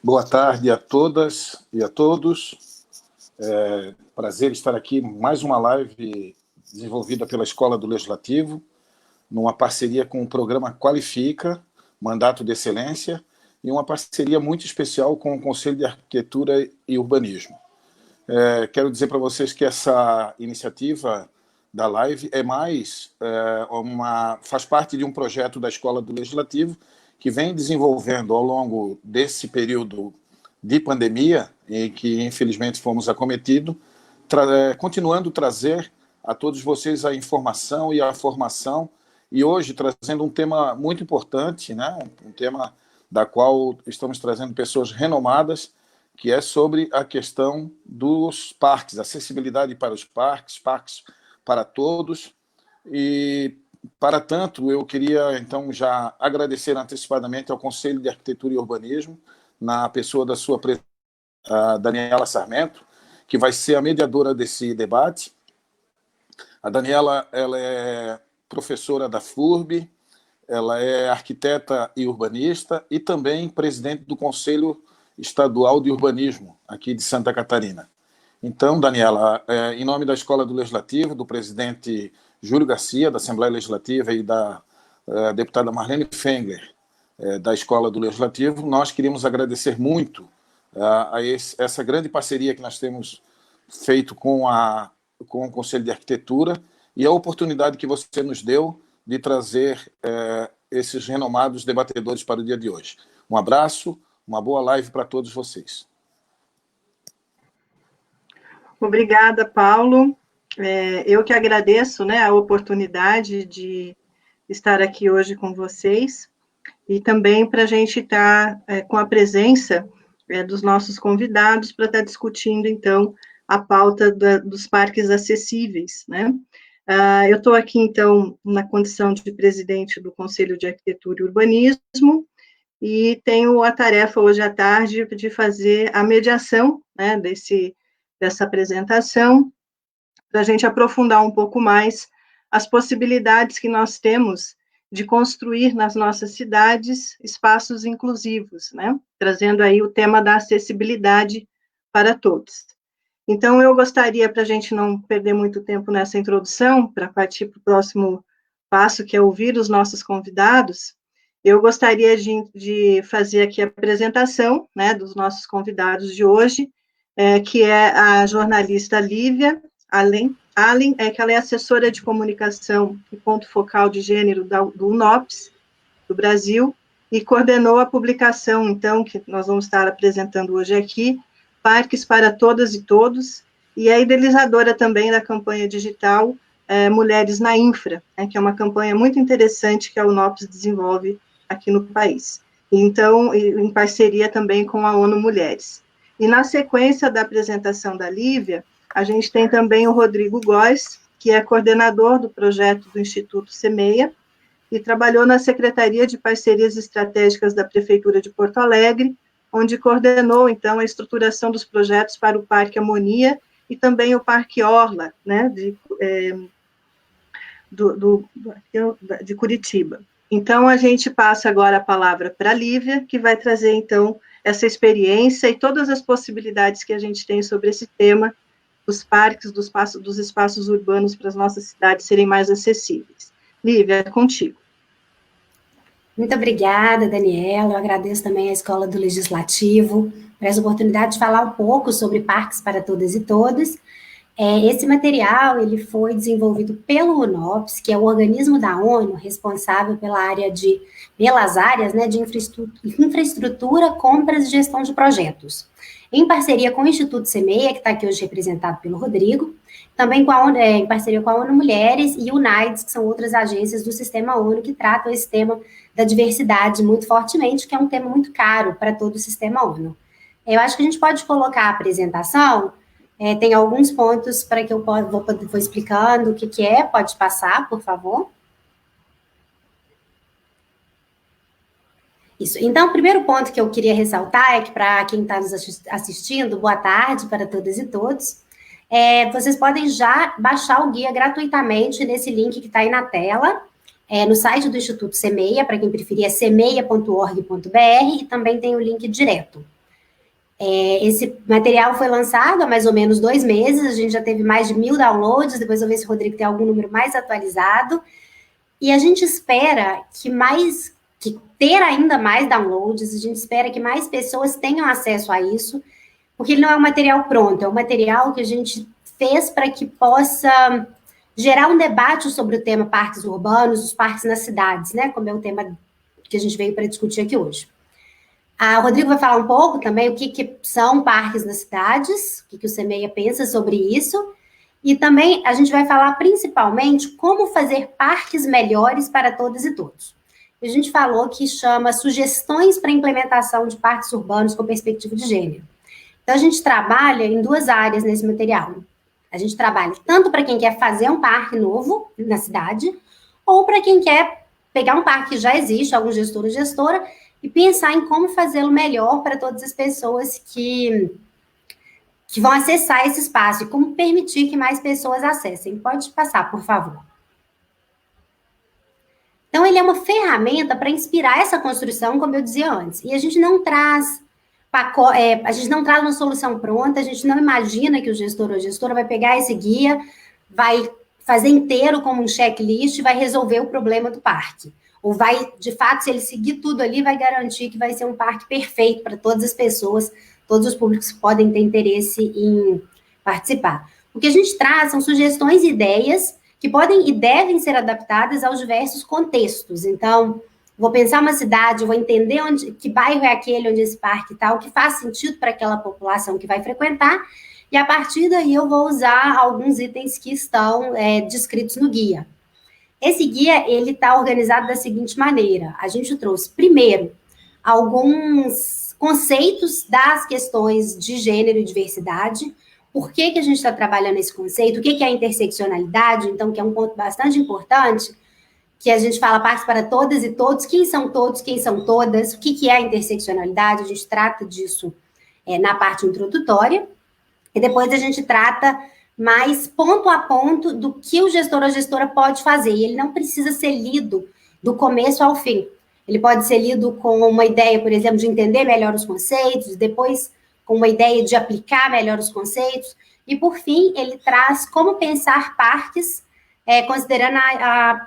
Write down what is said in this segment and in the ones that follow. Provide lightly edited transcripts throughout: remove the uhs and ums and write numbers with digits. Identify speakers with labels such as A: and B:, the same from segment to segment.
A: Boa tarde a todas e a todos. Prazer estar aqui, mais uma live desenvolvida pela Escola do Legislativo, numa parceria com o programa Qualifica, Mandato de Excelência, e uma parceria muito especial com o Conselho de Arquitetura e Urbanismo. Quero dizer para vocês que essa iniciativa da live faz parte de um projeto da Escola do Legislativo que vem desenvolvendo ao longo desse período de pandemia, em que infelizmente fomos acometidos, continuando a trazer a todos vocês a informação e a formação, e hoje trazendo um tema muito importante, né? Um tema da qual estamos trazendo pessoas renomadas, que é sobre a questão dos parques, acessibilidade para os parques para todos. E, para tanto, eu queria, então, já agradecer antecipadamente ao Conselho de Arquitetura e Urbanismo, na pessoa da sua presidente, a Daniela Sarmento, que vai ser a mediadora desse debate. A Daniela, ela é professora da FURB, ela é arquiteta e urbanista e também presidente do Conselho Estadual de Urbanismo, aqui de Santa Catarina. Então, Daniela, em nome da Escola do Legislativo, do presidente Júlio Garcia, da Assembleia Legislativa, e da deputada Marlene Fengler, da Escola do Legislativo, nós queríamos agradecer muito essa grande parceria que nós temos feito com o Conselho de Arquitetura e a oportunidade que você nos deu de trazer esses renomados debatedores para o dia de hoje. Um abraço, uma boa live para todos vocês.
B: Obrigada, Paulo. Eu que agradeço, né, a oportunidade de estar aqui hoje com vocês e também para a gente estar com a presença dos nossos convidados para estar discutindo, então, a pauta dos parques acessíveis, né? Eu estou aqui, então, na condição de presidente do Conselho de Arquitetura e Urbanismo e tenho a tarefa hoje à tarde de fazer a mediação, né, dessa apresentação, para a gente aprofundar um pouco mais as possibilidades que nós temos de construir nas nossas cidades espaços inclusivos, né? Trazendo aí o tema da acessibilidade para todos. Então, eu gostaria, para a gente não perder muito tempo nessa introdução, para partir para o próximo passo, que é ouvir os nossos convidados, eu gostaria de fazer aqui a apresentação, né, dos nossos convidados de hoje, que é a jornalista Lívia Allen, que ela é assessora de comunicação e ponto focal de gênero do UNOPS, do Brasil, e coordenou a publicação, então, que nós vamos estar apresentando hoje aqui, Parques para Todas e Todos, e é idealizadora também da campanha digital Mulheres na Infra, que é uma campanha muito interessante que a UNOPS desenvolve aqui no país. Então, em parceria também com a ONU Mulheres. E na sequência da apresentação da Lívia, a gente tem também o Rodrigo Góes, que é coordenador do projeto do Instituto Semeia, e trabalhou na Secretaria de Parcerias Estratégicas da Prefeitura de Porto Alegre, onde coordenou, então, a estruturação dos projetos para o Parque Harmonia e também o Parque Orla, né, de Curitiba. Então, a gente passa agora a palavra para a Lívia, que vai trazer, então, essa experiência e todas as possibilidades que a gente tem sobre esse tema dos parques, dos espaços urbanos para as nossas cidades serem mais acessíveis. Lívia, é contigo.
C: Muito obrigada, Daniela. Eu agradeço também à Escola do Legislativo por essa oportunidade de falar um pouco sobre parques para todas e todos. Esse material ele foi desenvolvido pelo UNOPS, que é o organismo da ONU responsável pelas áreas, né, de infraestrutura, compras e gestão de projetos. Em parceria com o Instituto Semeia, que está aqui hoje representado pelo Rodrigo, também em parceria com a ONU Mulheres e o UNAIDS, que são outras agências do Sistema ONU que tratam esse tema da diversidade muito fortemente, que é um tema muito caro para todo o Sistema ONU. Eu acho que a gente pode colocar a apresentação. Tem alguns pontos para que eu vou explicando o que é. Pode passar, por favor. Isso. Então, o primeiro ponto que eu queria ressaltar é que, para quem está nos assistindo, boa tarde para todas e todos. Vocês podem já baixar o guia gratuitamente nesse link que está aí na tela, no site do Instituto Semeia, para quem preferir, é semeia.org.br, e também tem o link direto. Esse material foi lançado há mais ou menos 2 meses, a gente já teve mais de 1.000 downloads, depois eu vou ver se o Rodrigo tem algum número mais atualizado, e a gente espera que ter ainda mais downloads, a gente espera que mais pessoas tenham acesso a isso, porque ele não é um material pronto, é um material que a gente fez para que possa gerar um debate sobre o tema parques urbanos, os parques nas cidades, né, como é o tema que a gente veio para discutir aqui hoje. O Rodrigo vai falar um pouco também o que são parques nas cidades, o que o CEMEIA pensa sobre isso, e também a gente vai falar principalmente como fazer parques melhores para todas e todos. A gente falou que chama sugestões para implementação de parques urbanos com perspectiva de gênero. Então, a gente trabalha em 2 áreas nesse material. A gente trabalha tanto para quem quer fazer um parque novo na cidade, ou para quem quer pegar um parque que já existe, algum gestor ou gestora, e pensar em como fazê-lo melhor para todas as pessoas que vão acessar esse espaço, e como permitir que mais pessoas acessem. Pode passar, por favor. Então, ele é uma ferramenta para inspirar essa construção, como eu dizia antes. E a gente não traz uma solução pronta, a gente não imagina que o gestor ou gestora vai pegar esse guia, vai fazer inteiro como um checklist e vai resolver o problema do parque. Ou vai, de fato, se ele seguir tudo ali, vai garantir que vai ser um parque perfeito para todas as pessoas, todos os públicos que podem ter interesse em participar. O que a gente traz são sugestões e ideias que podem e devem ser adaptadas aos diversos contextos. Então, vou pensar uma cidade, vou entender que bairro é aquele onde esse parque está, o que faz sentido para aquela população que vai frequentar, e a partir daí eu vou usar alguns itens que estão descritos no guia. Esse guia, ele está organizado da seguinte maneira: a gente trouxe, primeiro, alguns conceitos das questões de gênero e diversidade. Por que a gente está trabalhando esse conceito? O que é a interseccionalidade? Então, que é um ponto bastante importante, que a gente fala parques para todas e todos, quem são todos, quem são todas, o que é a interseccionalidade, a gente trata disso na parte introdutória, e depois a gente trata mais ponto a ponto do que o gestor ou a gestora pode fazer, e ele não precisa ser lido do começo ao fim. Ele pode ser lido com uma ideia, por exemplo, de entender melhor os conceitos, depois com uma ideia de aplicar melhor os conceitos, e por fim, ele traz como pensar parques, considerando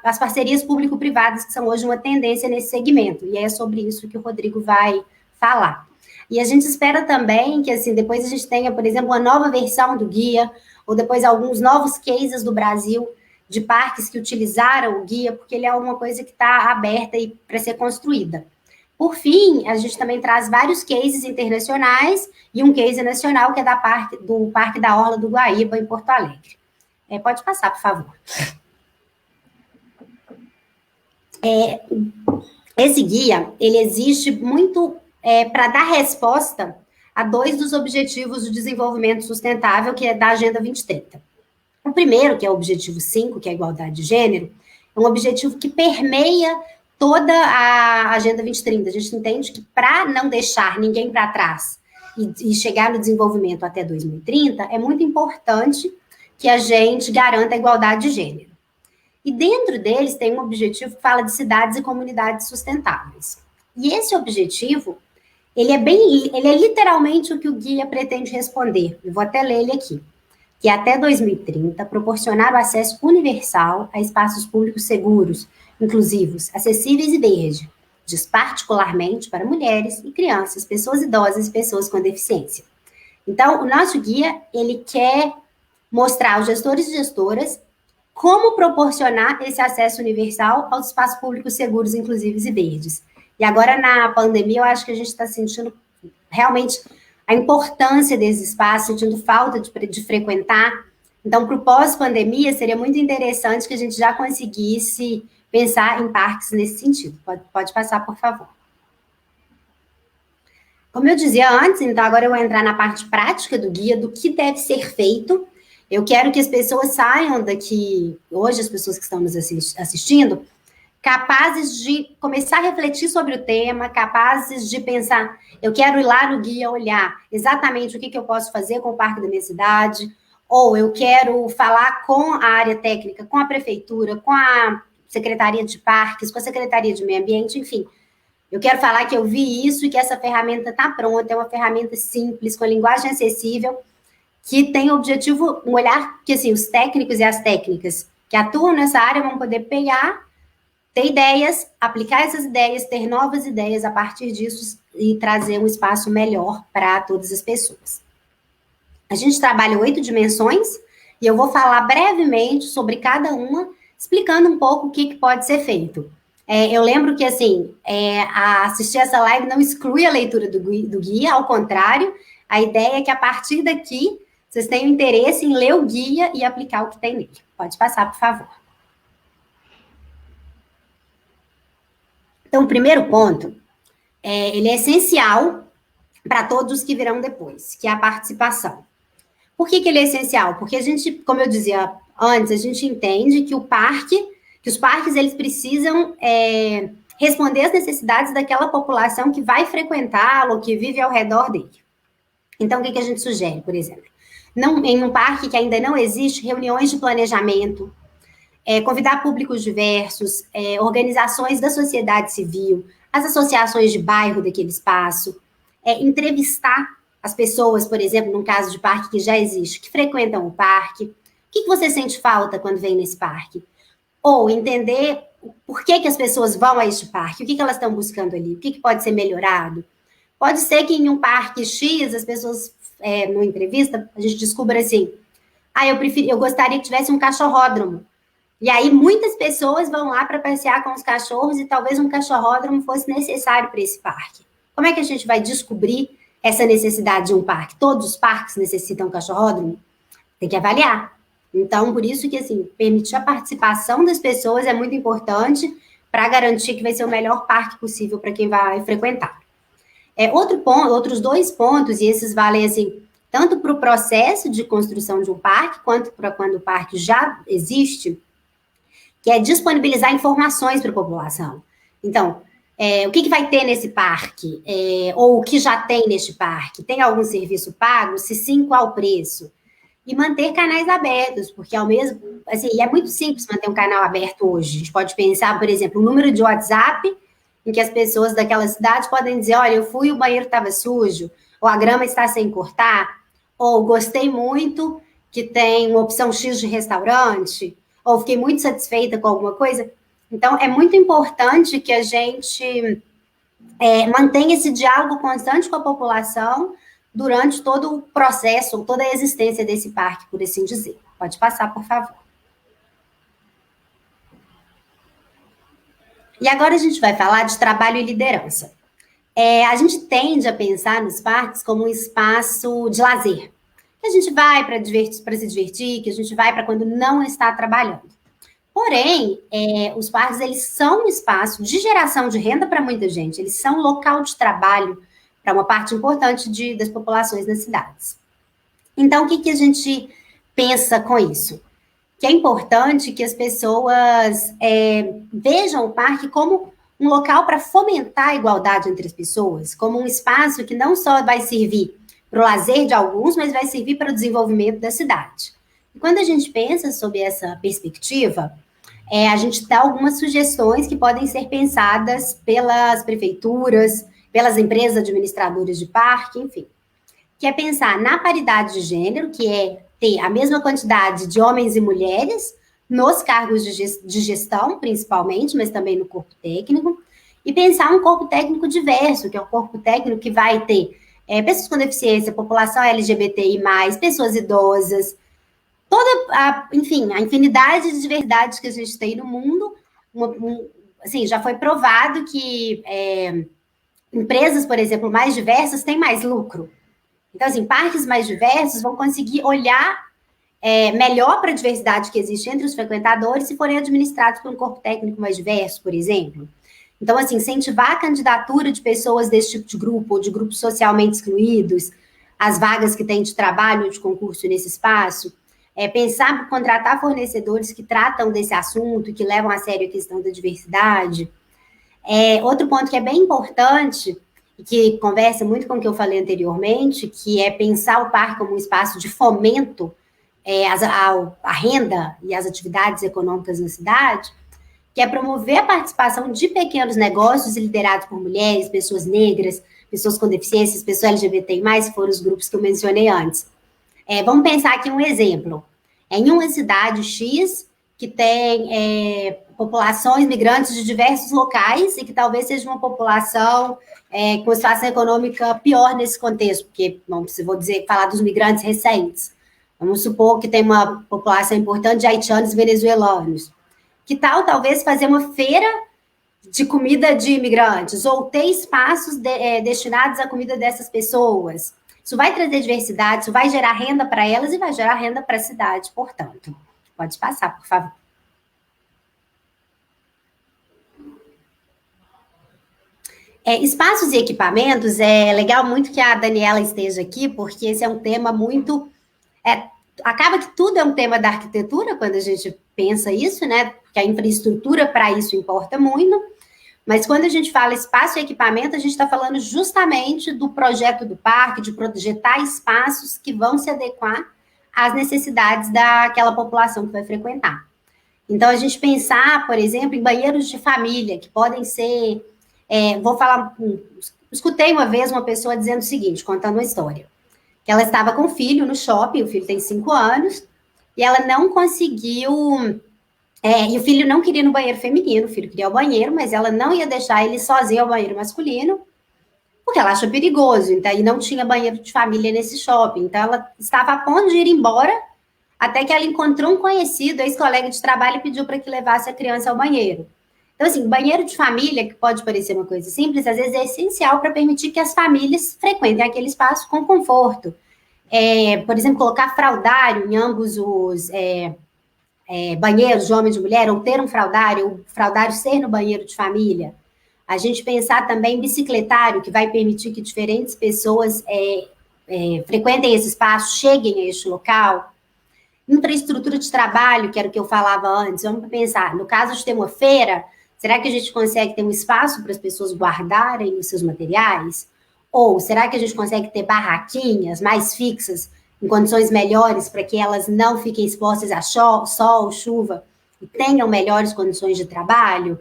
C: as parcerias público-privadas, que são hoje uma tendência nesse segmento, e é sobre isso que o Rodrigo vai falar. E a gente espera também que, assim, depois a gente tenha, por exemplo, uma nova versão do guia, ou depois alguns novos cases do Brasil, de parques que utilizaram o guia, porque ele é uma coisa que está aberta para ser construída. Por fim, a gente também traz vários cases internacionais e um case nacional, que é do Parque da Orla do Guaíba, em Porto Alegre. Pode passar, por favor. Esse guia, ele existe muito para dar resposta a 2 dos objetivos do desenvolvimento sustentável, que é da Agenda 2030. O primeiro, que é o objetivo 5, que é a igualdade de gênero, é um objetivo que permeia toda a Agenda 2030. A gente entende que para não deixar ninguém para trás e chegar no desenvolvimento até 2030, é muito importante que a gente garanta a igualdade de gênero. E dentro deles tem um objetivo que fala de cidades e comunidades sustentáveis. E esse objetivo, ele é literalmente o que o guia pretende responder. Eu vou até ler ele aqui. Que até 2030, proporcionar o acesso universal a espaços públicos seguros, inclusivos, acessíveis e verdes, particularmente para mulheres e crianças, pessoas idosas e pessoas com deficiência. Então, o nosso guia, ele quer mostrar aos gestores e gestoras como proporcionar esse acesso universal aos espaços públicos seguros, inclusivos e verdes. E agora, na pandemia, eu acho que a gente está sentindo realmente a importância desse espaço, sentindo falta de frequentar. Então, para o pós-pandemia, seria muito interessante que a gente já conseguisse pensar em parques nesse sentido. Pode passar, por favor. Como eu dizia antes, então agora eu vou entrar na parte prática do guia, do que deve ser feito. Eu quero que as pessoas saiam daqui, hoje as pessoas que estão nos assistindo, capazes de começar a refletir sobre o tema, capazes de pensar, eu quero ir lá no guia olhar exatamente o que eu posso fazer com o parque da minha cidade, ou eu quero falar com a área técnica, com a prefeitura, com a Secretaria de Parques, com a Secretaria de Meio Ambiente, enfim. Eu quero falar que eu vi isso e que essa ferramenta está pronta, é uma ferramenta simples, com linguagem acessível, que tem o objetivo, um olhar que, assim, os técnicos e as técnicas que atuam nessa área vão poder pegar, ter ideias, aplicar essas ideias, ter novas ideias a partir disso e trazer um espaço melhor para todas as pessoas. A gente trabalha 8 dimensões e eu vou falar brevemente sobre cada uma, explicando um pouco o que pode ser feito. Eu lembro que, assim, assistir essa live não exclui a leitura do guia, ao contrário, a ideia é que, a partir daqui, vocês tenham interesse em ler o guia e aplicar o que tem nele. Pode passar, por favor. Então, o primeiro ponto, ele é essencial para todos os que virão depois, que é a participação. Por que ele é essencial? Porque a gente, como eu dizia antes, a gente entende que os parques, eles precisam responder às necessidades daquela população que vai frequentá-lo, que vive ao redor dele. Então, o que a gente sugere, por exemplo? Em um parque que ainda não existe, reuniões de planejamento, convidar públicos diversos, organizações da sociedade civil, as associações de bairro daquele espaço, entrevistar as pessoas, por exemplo, num caso de parque que já existe, que frequentam o parque. O que você sente falta quando vem nesse parque? Ou entender por que as pessoas vão a este parque, o que elas estão buscando ali, o que pode ser melhorado. Pode ser que em um parque X, as pessoas, numa entrevista, a gente descubra assim, eu gostaria que tivesse um cachorródromo. E aí muitas pessoas vão lá para passear com os cachorros e talvez um cachorródromo fosse necessário para esse parque. Como é que a gente vai descobrir essa necessidade de um parque? Todos os parques necessitam um cachorródromo? Tem que avaliar. Então, por isso que, assim, permitir a participação das pessoas é muito importante para garantir que vai ser o melhor parque possível para quem vai frequentar. Outros 2 pontos, e esses valem, assim, tanto para o processo de construção de um parque, quanto para quando o parque já existe, que é disponibilizar informações para a população. Então, o que vai ter nesse parque? Ou o que já tem neste parque? Tem algum serviço pago? Se sim, qual o preço? E manter canais abertos, porque é muito simples manter um canal aberto hoje. A gente pode pensar, por exemplo, um número de WhatsApp em que as pessoas daquela cidade podem dizer, olha, eu fui, o banheiro estava sujo, ou a grama está sem cortar, ou gostei muito que tem uma opção X de restaurante, ou fiquei muito satisfeita com alguma coisa. Então, é muito importante que a gente mantenha esse diálogo constante com a população durante todo o processo, toda a existência desse parque, por assim dizer. Pode passar, por favor. E agora a gente vai falar de trabalho e liderança. A gente tende a pensar nos parques como um espaço de lazer. Que a gente vai para se divertir, que a gente vai para quando não está trabalhando. Porém, os parques, eles são um espaço de geração de renda para muita gente. Eles são um local de trabalho para uma parte importante das populações nas cidades. Então, o que a gente pensa com isso? Que é importante que as pessoas vejam o parque como um local para fomentar a igualdade entre as pessoas, como um espaço que não só vai servir para o lazer de alguns, mas vai servir para o desenvolvimento da cidade. E quando a gente pensa sobre essa perspectiva, a gente dá algumas sugestões que podem ser pensadas pelas prefeituras, pelas empresas administradoras de parque, enfim. Que é pensar na paridade de gênero, que é ter a mesma quantidade de homens e mulheres nos cargos de gestão, principalmente, mas também no corpo técnico, e pensar um corpo técnico diverso, que é um corpo técnico que vai ter pessoas com deficiência, população LGBTI+, pessoas idosas, enfim, a infinidade de diversidades que a gente tem no mundo. Assim, já foi provado que empresas, por exemplo, mais diversas têm mais lucro. Então, assim, parques mais diversos vão conseguir olhar melhor para a diversidade que existe entre os frequentadores se forem administrados por um corpo técnico mais diverso, por exemplo. Então, assim, incentivar a candidatura de pessoas desse tipo de grupo, ou de grupos socialmente excluídos, as vagas que tem de trabalho ou de concurso nesse espaço, pensar em contratar fornecedores que tratam desse assunto, que levam a sério a questão da diversidade. Outro ponto que é bem importante, e que conversa muito com o que eu falei anteriormente, que é pensar o parque como um espaço de fomento à renda e às atividades econômicas na cidade, que é promover a participação de pequenos negócios liderados por mulheres, pessoas negras, pessoas com deficiências, pessoas LGBTI+, que foram os grupos que eu mencionei antes. Vamos pensar aqui um exemplo. Em uma cidade X, que tem populações migrantes de diversos locais e que talvez seja uma população com situação econômica pior nesse contexto, porque, se vou falar dos migrantes recentes, vamos supor que tem uma população importante de haitianos e venezuelanos. Que tal, talvez, fazer uma feira de comida de imigrantes ou ter espaços destinados à comida dessas pessoas? Isso vai trazer diversidade, isso vai gerar renda para elas e vai gerar renda para a cidade, portanto. Pode passar, por favor. Espaços e equipamentos, é legal muito que a Daniela esteja aqui, porque esse é um tema muito... acaba que tudo é um tema da arquitetura, quando a gente pensa isso, né? Porque a infraestrutura para isso importa muito, mas quando a gente fala espaço e equipamento, a gente está falando justamente do projeto do parque, de projetar espaços que vão se adequar às necessidades daquela população que vai frequentar. Então, a gente pensar, por exemplo, em banheiros de família, que podem ser... escutei uma vez uma pessoa dizendo o seguinte, contando uma história, que ela estava com o filho no shopping, o filho tem 5 anos, e ela não conseguiu... e o filho não queria ir no banheiro feminino, o filho queria ir ao banheiro, mas ela não ia deixar ele sozinho ao banheiro masculino, porque ela acha perigoso, então, e não tinha banheiro de família nesse shopping. Então, ela estava a ponto de ir embora, até que ela encontrou um conhecido, ex-colega de trabalho, e pediu para que levasse a criança ao banheiro. Então, assim, banheiro de família, que pode parecer uma coisa simples, às vezes é essencial para permitir que as famílias frequentem aquele espaço com conforto. Por exemplo, colocar fraldário em ambos os banheiros de homem e de mulher, ou ter um fraldário, ou o fraldário ser no banheiro de família. A gente pensar também em bicicletário, que vai permitir que diferentes pessoas frequentem esse espaço, cheguem a este local. Infraestrutura de trabalho, que era o que eu falava antes. Vamos pensar, no caso de ter uma feira, será que a gente consegue ter um espaço para as pessoas guardarem os seus materiais? Ou será que a gente consegue ter barraquinhas mais fixas, em condições melhores, para que elas não fiquem expostas a sol, chuva, e tenham melhores condições de trabalho?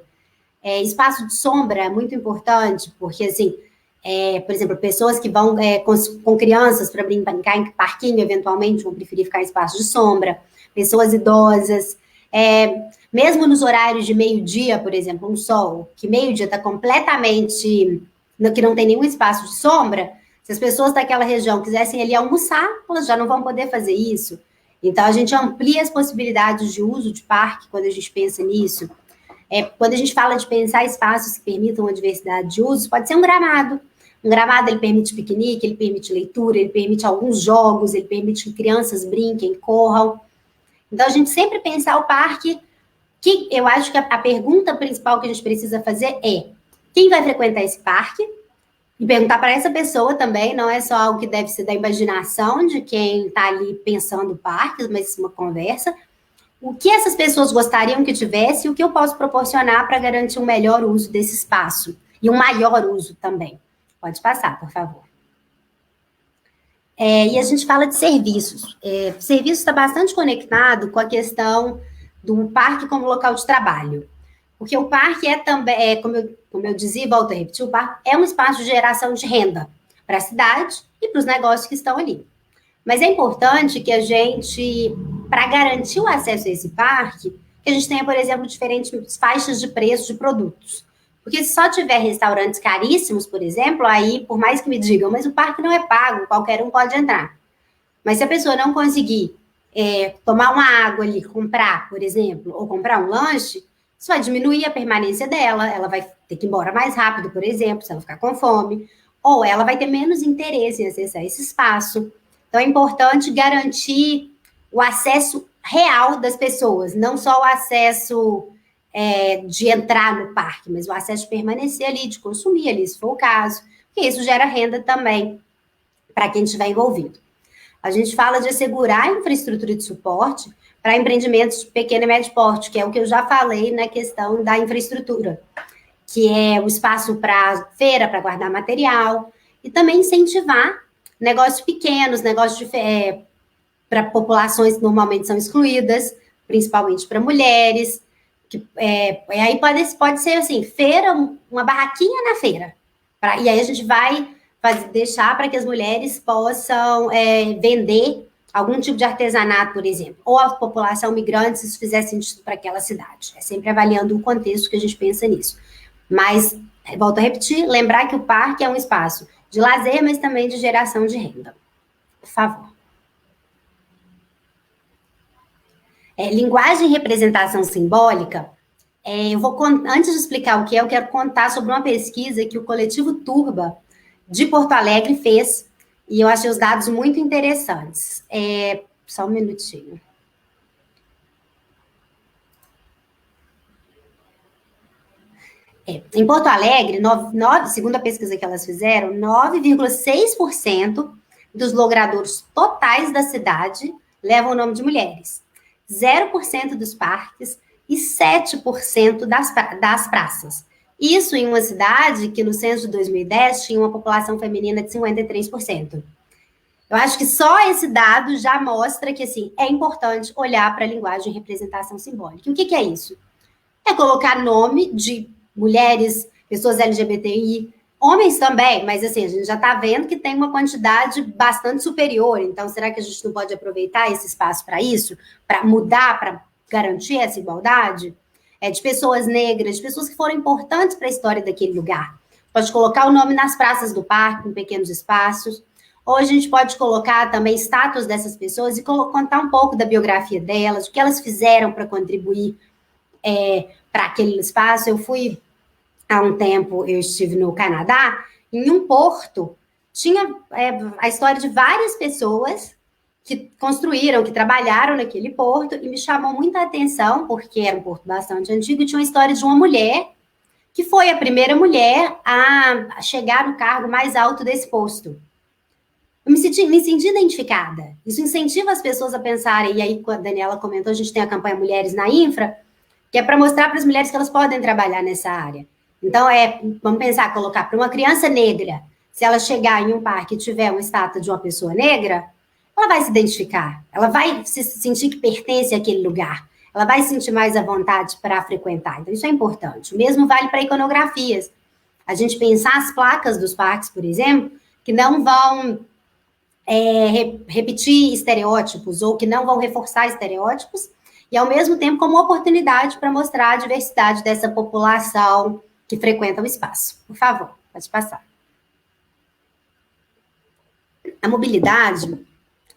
C: Espaço de sombra é muito importante, porque, assim, por exemplo, pessoas que vão com crianças para brincar em parquinho, eventualmente, vão preferir ficar em espaço de sombra, pessoas idosas, mesmo nos horários de meio-dia, por exemplo, um sol, que meio-dia está completamente, que não tem nenhum espaço de sombra, se as pessoas daquela região quisessem ali almoçar, elas já não vão poder fazer isso. Então, a gente amplia as possibilidades de uso de parque quando a gente pensa nisso. Quando a gente fala de pensar espaços que permitam a diversidade de usos, pode ser um gramado. Um gramado, ele permite piquenique, ele permite leitura, ele permite alguns jogos, ele permite que crianças brinquem, corram. Então, a gente sempre pensar o parque, que eu acho que a pergunta principal que a gente precisa fazer é: quem vai frequentar esse parque? E perguntar para essa pessoa também, não é só algo que deve ser da imaginação de quem está ali pensando o parque, mas uma conversa. O que essas pessoas gostariam que tivesse e o que eu posso proporcionar para garantir um melhor uso desse espaço e um maior uso também. Pode passar, por favor. E a gente fala de serviços. Serviço está bastante conectado com a questão do parque como local de trabalho. Porque o parque também, como eu dizia, volto a repetir, o parque é um espaço de geração de renda para a cidade e para os negócios que estão ali. Mas é importante que a gente, para garantir o acesso a esse parque, que a gente tenha, por exemplo, diferentes faixas de preço de produtos. Porque se só tiver restaurantes caríssimos, por exemplo, aí, por mais que me digam, mas o parque não é pago, qualquer um pode entrar. Mas se a pessoa não conseguir tomar uma água ali, comprar, por exemplo, ou comprar um lanche, isso vai diminuir a permanência dela, ela vai ter que ir embora mais rápido, por exemplo, se ela ficar com fome, ou ela vai ter menos interesse em acessar esse espaço. Então, é importante garantir o acesso real das pessoas, não só o acesso de entrar no parque, mas o acesso de permanecer ali, de consumir ali, se for o caso, porque isso gera renda também para quem estiver envolvido. A gente fala de assegurar a infraestrutura de suporte para empreendimentos de pequeno e médio porte, que é o que eu já falei na questão da infraestrutura, que é o espaço para feira, para guardar material, e também incentivar negócios pequenos, negócios para populações que normalmente são excluídas, principalmente para mulheres, Aí pode ser assim, feira, uma barraquinha na feira. E aí a gente vai deixar para que as mulheres possam vender algum tipo de artesanato, por exemplo, ou a população migrante, se isso fizer sentido para aquela cidade. É sempre avaliando o contexto que a gente pensa nisso. Mas, volto a repetir, lembrar que o parque é um espaço de lazer, mas também de geração de renda. Por favor. Linguagem e representação simbólica, antes de explicar o que é, eu quero contar sobre uma pesquisa que o coletivo Turba, de Porto Alegre, fez, e eu achei os dados muito interessantes. Só um minutinho. Em Porto Alegre, segundo a pesquisa que elas fizeram, 9,6% dos logradouros totais da cidade levam o nome de mulheres, 0% dos parques e 7% das praças. Isso em uma cidade que, no censo de 2010, tinha uma população feminina de 53%. Eu acho que só esse dado já mostra que, assim, é importante olhar para a linguagem de representação simbólica. E o que é isso? É colocar nome de mulheres, pessoas LGBTI, homens também, mas, assim, a gente já está vendo que tem uma quantidade bastante superior. Então, será que a gente não pode aproveitar esse espaço para isso? Para mudar, para garantir essa igualdade? De pessoas negras, de pessoas que foram importantes para a história daquele lugar. Pode colocar o nome nas praças do parque, em pequenos espaços. Ou a gente pode colocar também status dessas pessoas e contar um pouco da biografia delas, o que elas fizeram para contribuir para aquele espaço. Há um tempo, eu estive no Canadá, em um porto, tinha a história de várias pessoas que construíram, que trabalharam naquele porto, e me chamou muita atenção, porque era um porto bastante antigo, e tinha uma história de uma mulher, que foi a primeira mulher a chegar no cargo mais alto desse posto. Eu me senti identificada. Isso incentiva as pessoas a pensarem, e aí, quando a Daniela comentou, a gente tem a campanha Mulheres na Infra, que é para mostrar para as mulheres que elas podem trabalhar nessa área. Então, vamos pensar, colocar para uma criança negra, se ela chegar em um parque e tiver uma estátua de uma pessoa negra, ela vai se identificar, ela vai se sentir que pertence àquele lugar, ela vai se sentir mais à vontade para frequentar. Então, isso é importante. O mesmo vale para iconografias. A gente pensar as placas dos parques, por exemplo, que não vão repetir estereótipos ou que não vão reforçar estereótipos, e, ao mesmo tempo, como oportunidade para mostrar a diversidade dessa população que frequenta o espaço. Por favor, pode passar. A mobilidade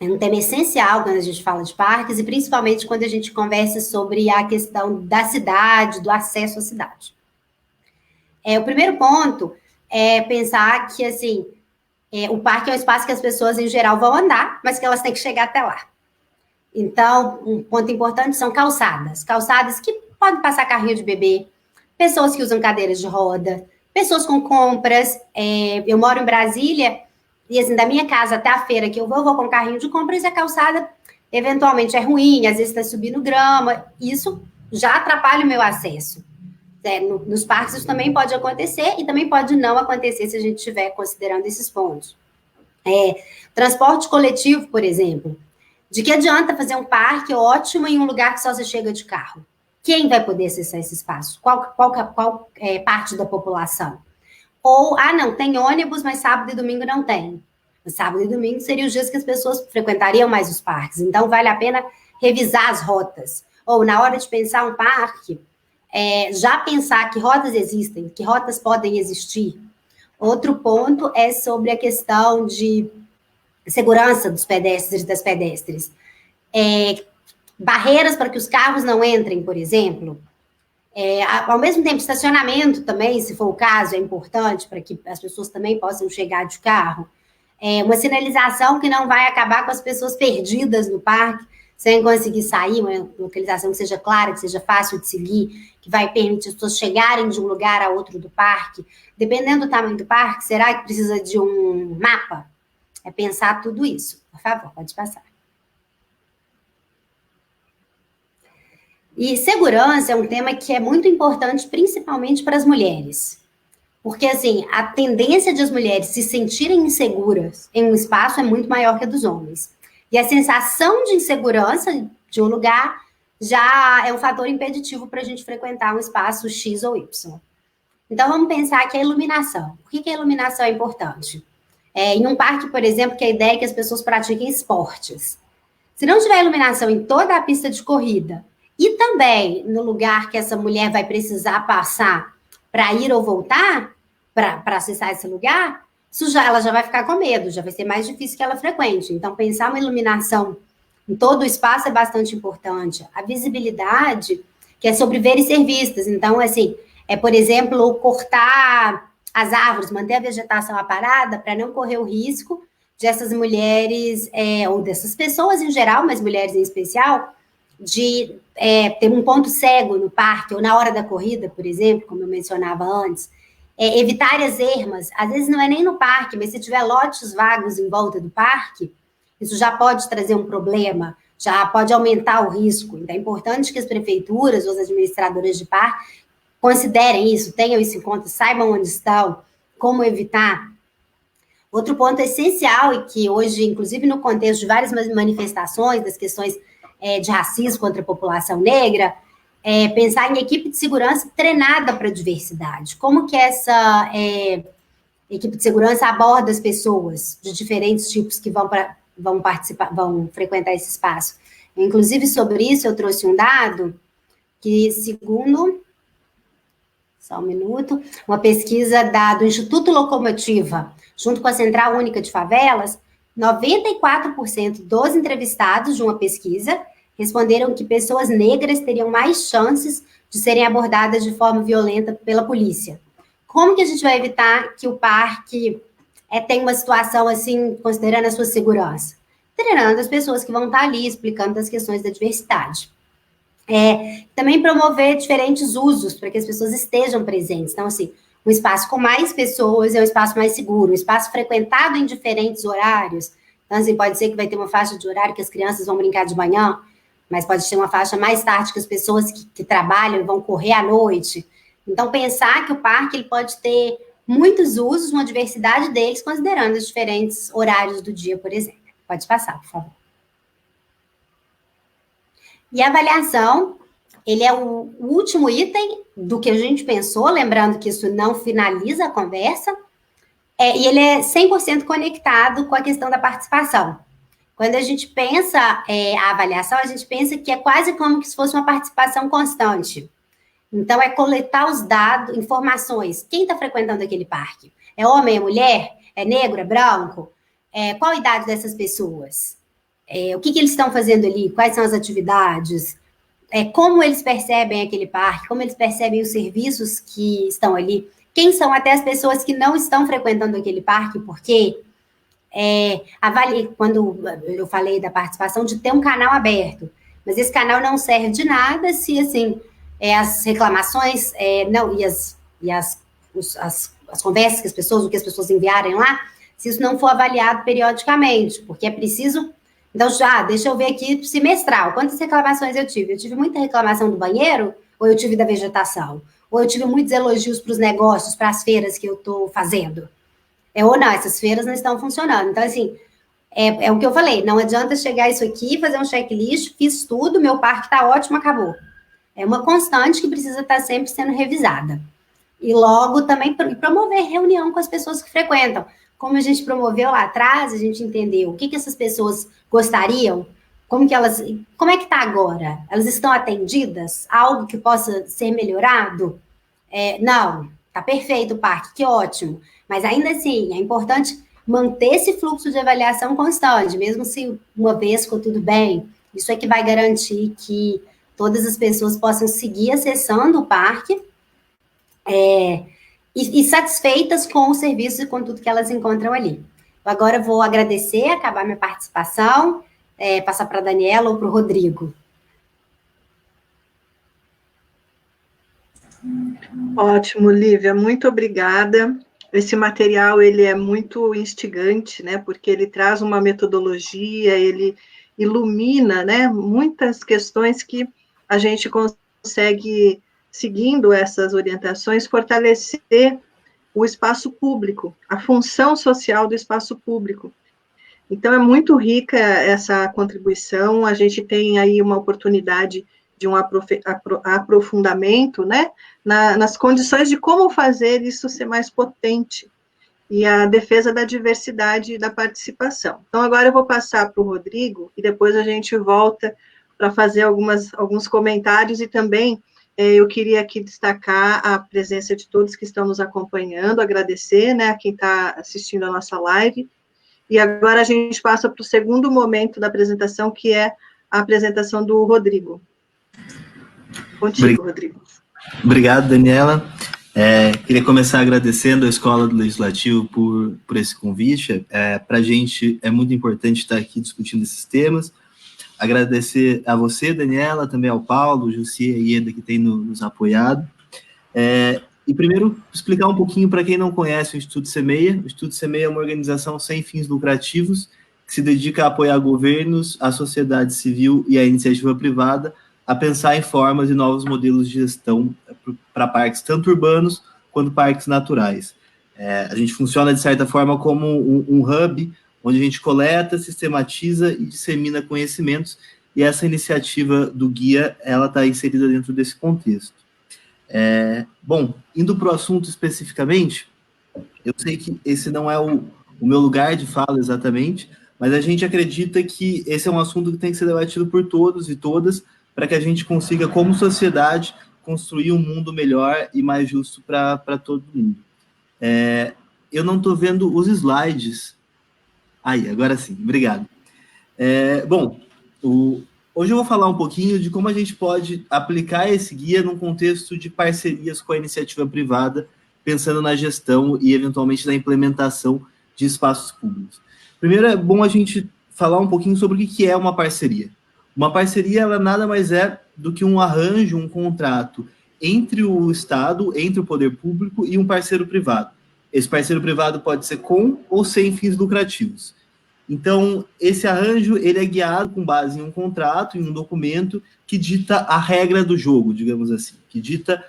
C: é um tema essencial quando a gente fala de parques, e principalmente quando a gente conversa sobre a questão da cidade, do acesso à cidade. O primeiro ponto é pensar que, assim, o parque é um espaço que as pessoas, em geral, vão andar, mas que elas têm que chegar até lá. Então, um ponto importante são calçadas. Calçadas que podem passar carrinho de bebê, pessoas que usam cadeiras de roda, pessoas com compras. Eu moro em Brasília, e assim, da minha casa até a feira que eu vou com carrinho de compras, e a calçada eventualmente é ruim, às vezes está subindo grama, isso já atrapalha o meu acesso. Nos parques isso também pode acontecer, e também pode não acontecer se a gente estiver considerando esses pontos. Transporte coletivo, por exemplo. De que adianta fazer um parque ótimo em um lugar que só se chega de carro? Quem vai poder acessar esse espaço? Qual parte da população? Ou, não, tem ônibus, mas sábado e domingo não tem. Sábado e domingo seriam os dias que as pessoas frequentariam mais os parques. Então, vale a pena revisar as rotas. Ou, na hora de pensar um parque, já pensar que rotas existem, que rotas podem existir. Outro ponto é sobre a questão de segurança dos pedestres e das pedestres. Barreiras para que os carros não entrem, por exemplo. Ao mesmo tempo, estacionamento também, se for o caso, é importante para que as pessoas também possam chegar de carro. Uma sinalização que não vai acabar com as pessoas perdidas no parque, sem conseguir sair, uma localização que seja clara, que seja fácil de seguir, que vai permitir as pessoas chegarem de um lugar a outro do parque. Dependendo do tamanho do parque, será que precisa de um mapa? Pensar tudo isso. Por favor, pode passar. E segurança é um tema que é muito importante, principalmente para as mulheres. Porque, assim, a tendência de as mulheres se sentirem inseguras em um espaço é muito maior que a dos homens. E a sensação de insegurança de um lugar já é um fator impeditivo para a gente frequentar um espaço X ou Y. Então, vamos pensar que a iluminação. Por que a iluminação é importante? Em um parque, por exemplo, que a ideia é que as pessoas pratiquem esportes. Se não tiver iluminação em toda a pista de corrida e também no lugar que essa mulher vai precisar passar para ir ou voltar, para acessar esse lugar, ela já vai ficar com medo, já vai ser mais difícil que ela frequente. Então, pensar uma iluminação em todo o espaço é bastante importante. A visibilidade, que é sobre ver e ser vistas. Então, assim, por exemplo, cortar as árvores, manter a vegetação aparada para não correr o risco de essas mulheres, ou dessas pessoas em geral, mas mulheres em especial, de ter um ponto cego no parque, ou na hora da corrida, por exemplo, como eu mencionava antes, evitar as ermas. Às vezes não é nem no parque, mas se tiver lotes vagos em volta do parque, isso já pode trazer um problema, já pode aumentar o risco. Então, é importante que as prefeituras ou as administradoras de parque considerem isso, tenham isso em conta, saibam onde estão, como evitar. Outro ponto essencial, e que hoje, inclusive no contexto de várias manifestações das questões de racismo contra a população negra, é pensar em equipe de segurança treinada para a diversidade. Como que essa equipe de segurança aborda as pessoas de diferentes tipos que vão participar, vão frequentar esse espaço? Inclusive, sobre isso, eu trouxe um dado que, segundo... Só um minuto. Uma pesquisa do Instituto Locomotiva, junto com a Central Única de Favelas, 94% dos entrevistados de uma pesquisa responderam que pessoas negras teriam mais chances de serem abordadas de forma violenta pela polícia. Como que a gente vai evitar que o parque tenha uma situação assim, considerando a sua segurança? Treinando as pessoas que vão estar ali, explicando as questões da diversidade. Também promover diferentes usos para que as pessoas estejam presentes. Então, assim, um espaço com mais pessoas é um espaço mais seguro, um espaço frequentado em diferentes horários. Então, assim, pode ser que vai ter uma faixa de horário que as crianças vão brincar de manhã, mas pode ter uma faixa mais tarde que as pessoas que trabalham vão correr à noite. Então, pensar que o parque ele pode ter muitos usos, uma diversidade deles, considerando os diferentes horários do dia, por exemplo. Pode passar, por favor. E a avaliação, ele é o último item do que a gente pensou, lembrando que isso não finaliza a conversa, e ele é 100% conectado com a questão da participação. Quando a gente pensa a avaliação, a gente pensa que é quase como se fosse uma participação constante. Então, é coletar os dados, informações. Quem está frequentando aquele parque? É homem, é mulher? É negro, é branco? Qual a idade dessas pessoas? O que eles estão fazendo ali? Quais são as atividades? Como eles percebem aquele parque? Como eles percebem os serviços que estão ali? Quem são até as pessoas que não estão frequentando aquele parque? Porque quando eu falei da participação, de ter um canal aberto. Mas esse canal não serve de nada se, assim, as reclamações e as conversas que as pessoas, o que as pessoas enviarem lá, se isso não for avaliado periodicamente, porque é preciso... Então, deixa eu ver aqui, semestral, quantas reclamações eu tive? Eu tive muita reclamação do banheiro, ou eu tive da vegetação? Ou eu tive muitos elogios para os negócios, para as feiras que eu estou fazendo? Ou não, essas feiras não estão funcionando. Então, assim, é o que eu falei, não adianta chegar isso aqui, fazer um checklist, fiz tudo, meu parque está ótimo, acabou. É uma constante que precisa estar sempre sendo revisada. E logo também promover reunião com as pessoas que frequentam. Como a gente promoveu lá atrás, a gente entendeu o que essas pessoas gostariam, como é que está agora? Elas estão atendidas? Algo que possa ser melhorado? Não, está perfeito o parque, que ótimo. Mas ainda assim, é importante manter esse fluxo de avaliação constante, mesmo se uma vez ficou tudo bem. Isso é que vai garantir que todas as pessoas possam seguir acessando o parque e satisfeitas com os serviços e com tudo que elas encontram ali. Agora eu vou agradecer, acabar minha participação, passar para a Daniela ou para o Rodrigo.
B: Ótimo, Lívia, muito obrigada. Esse material ele é muito instigante, né? Porque ele traz uma metodologia, ele ilumina, né? Muitas questões que a gente consegue, seguindo essas orientações, fortalecer o espaço público, a função social do espaço público. Então, é muito rica essa contribuição, a gente tem aí uma oportunidade um aprofundamento, né, nas condições de como fazer isso ser mais potente, e a defesa da diversidade e da participação. Então, agora eu vou passar para o Rodrigo, e depois a gente volta para fazer alguns comentários, e também eu queria aqui destacar a presença de todos que estão nos acompanhando, agradecer, né, a quem está assistindo a nossa live, e agora a gente passa para o segundo momento da apresentação, que é a apresentação do Rodrigo. Contigo, Rodrigo.
D: Obrigado, Daniela. Queria começar agradecendo a Escola do Legislativo por esse convite. Para a gente é muito importante estar aqui discutindo esses temas. Agradecer a você, Daniela, também ao Paulo, Jussi e Ieda, que tem nos apoiado. E primeiro, explicar um pouquinho para quem não conhece o Instituto Semeia. O Instituto Semeia é uma organização sem fins lucrativos que se dedica a apoiar governos, a sociedade civil e a iniciativa privada a pensar em formas e novos modelos de gestão para parques tanto urbanos quanto parques naturais. A gente funciona, de certa forma, como um hub, onde a gente coleta, sistematiza e dissemina conhecimentos, e essa iniciativa do guia, ela está inserida dentro desse contexto. Bom, indo para o assunto especificamente, eu sei que esse não é o meu lugar de fala exatamente, mas a gente acredita que esse é um assunto que tem que ser debatido por todos e todas, para que a gente consiga, como sociedade, construir um mundo melhor e mais justo para todo mundo. Eu não estou vendo os slides. Aí, agora sim, obrigado. Bom, hoje eu vou falar um pouquinho de como a gente pode aplicar esse guia num contexto de parcerias com a iniciativa privada, pensando na gestão e, eventualmente, na implementação de espaços públicos. Primeiro, é bom a gente falar um pouquinho sobre o que é uma parceria. Uma parceria, ela nada mais é do que um arranjo, um contrato entre o Estado, entre o poder público e um parceiro privado. Esse parceiro privado pode ser com ou sem fins lucrativos. Então, esse arranjo, ele é guiado com base em um contrato, em um documento que dita a regra do jogo, digamos assim, que dita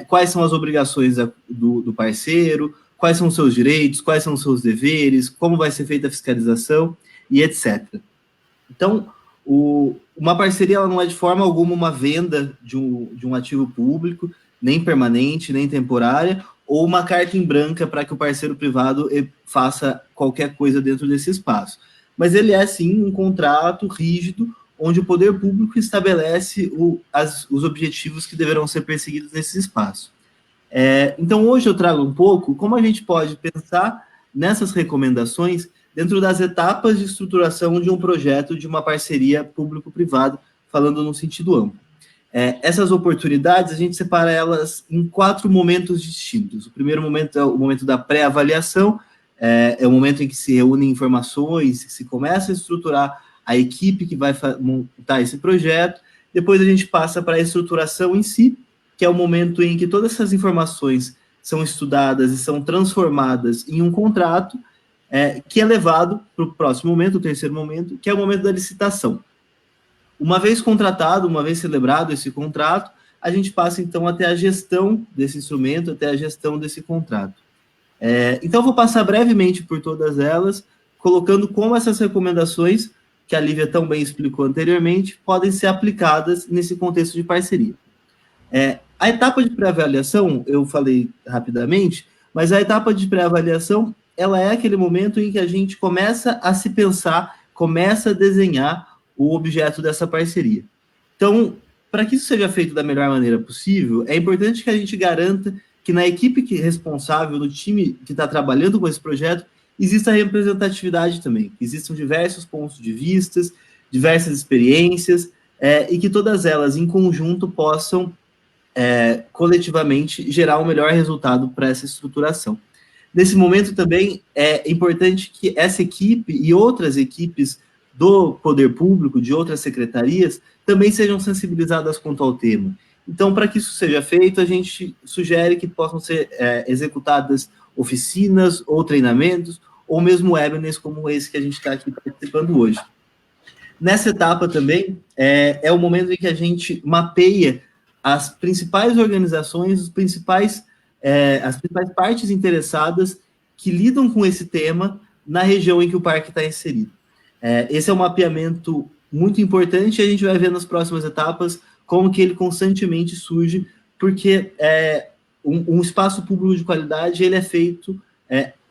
D: quais são as obrigações do parceiro, quais são os seus direitos, quais são os seus deveres, como vai ser feita a fiscalização e etc. Então, uma parceria, ela não é de forma alguma uma venda de um ativo público, nem permanente, nem temporária, ou uma carta em branca para que o parceiro privado faça qualquer coisa dentro desse espaço. Mas ele é, sim, um contrato rígido, onde o poder público estabelece os objetivos que deverão ser perseguidos nesse espaço. Então, hoje eu trago um pouco como a gente pode pensar nessas recomendações dentro das etapas de estruturação de um projeto de uma parceria público-privada, falando no sentido amplo. Essas oportunidades, a gente separa elas em 4 momentos distintos. O primeiro momento é o momento da pré-avaliação, é o momento em que se reúnem informações, que se começa a estruturar a equipe que vai montar esse projeto. Depois a gente passa para a estruturação em si, que é o momento em que todas essas informações são estudadas e são transformadas em um contrato, que é levado para o próximo momento, o terceiro momento, que é o momento da licitação. Uma vez contratado, uma vez celebrado esse contrato, a gente passa, então, até a gestão desse instrumento, até a gestão desse contrato. Então, eu vou passar brevemente por todas elas, colocando como essas recomendações, que a Lívia tão bem explicou anteriormente, podem ser aplicadas nesse contexto de parceria. A etapa de pré-avaliação, eu falei rapidamente, mas a etapa de pré-avaliação, ela é aquele momento em que a gente começa a se pensar, começa a desenhar o objeto dessa parceria. Então, para que isso seja feito da melhor maneira possível, é importante que a gente garanta que na equipe responsável, no time que está trabalhando com esse projeto, exista representatividade também, que existam diversos pontos de vista, diversas experiências, e que todas elas, em conjunto, possam, coletivamente, gerar o melhor resultado para essa estruturação. Nesse momento também é importante que essa equipe e outras equipes do poder público, de outras secretarias, também sejam sensibilizadas quanto ao tema. Então, para que isso seja feito, a gente sugere que possam ser executadas oficinas ou treinamentos, ou mesmo webinars como esse que a gente está aqui participando hoje. Nessa etapa também, é o momento em que a gente mapeia as principais organizações, as principais partes interessadas que lidam com esse tema na região em que o parque está inserido. Esse é um mapeamento muito importante e a gente vai ver nas próximas etapas como que ele constantemente surge, porque um espaço público de qualidade, ele é feito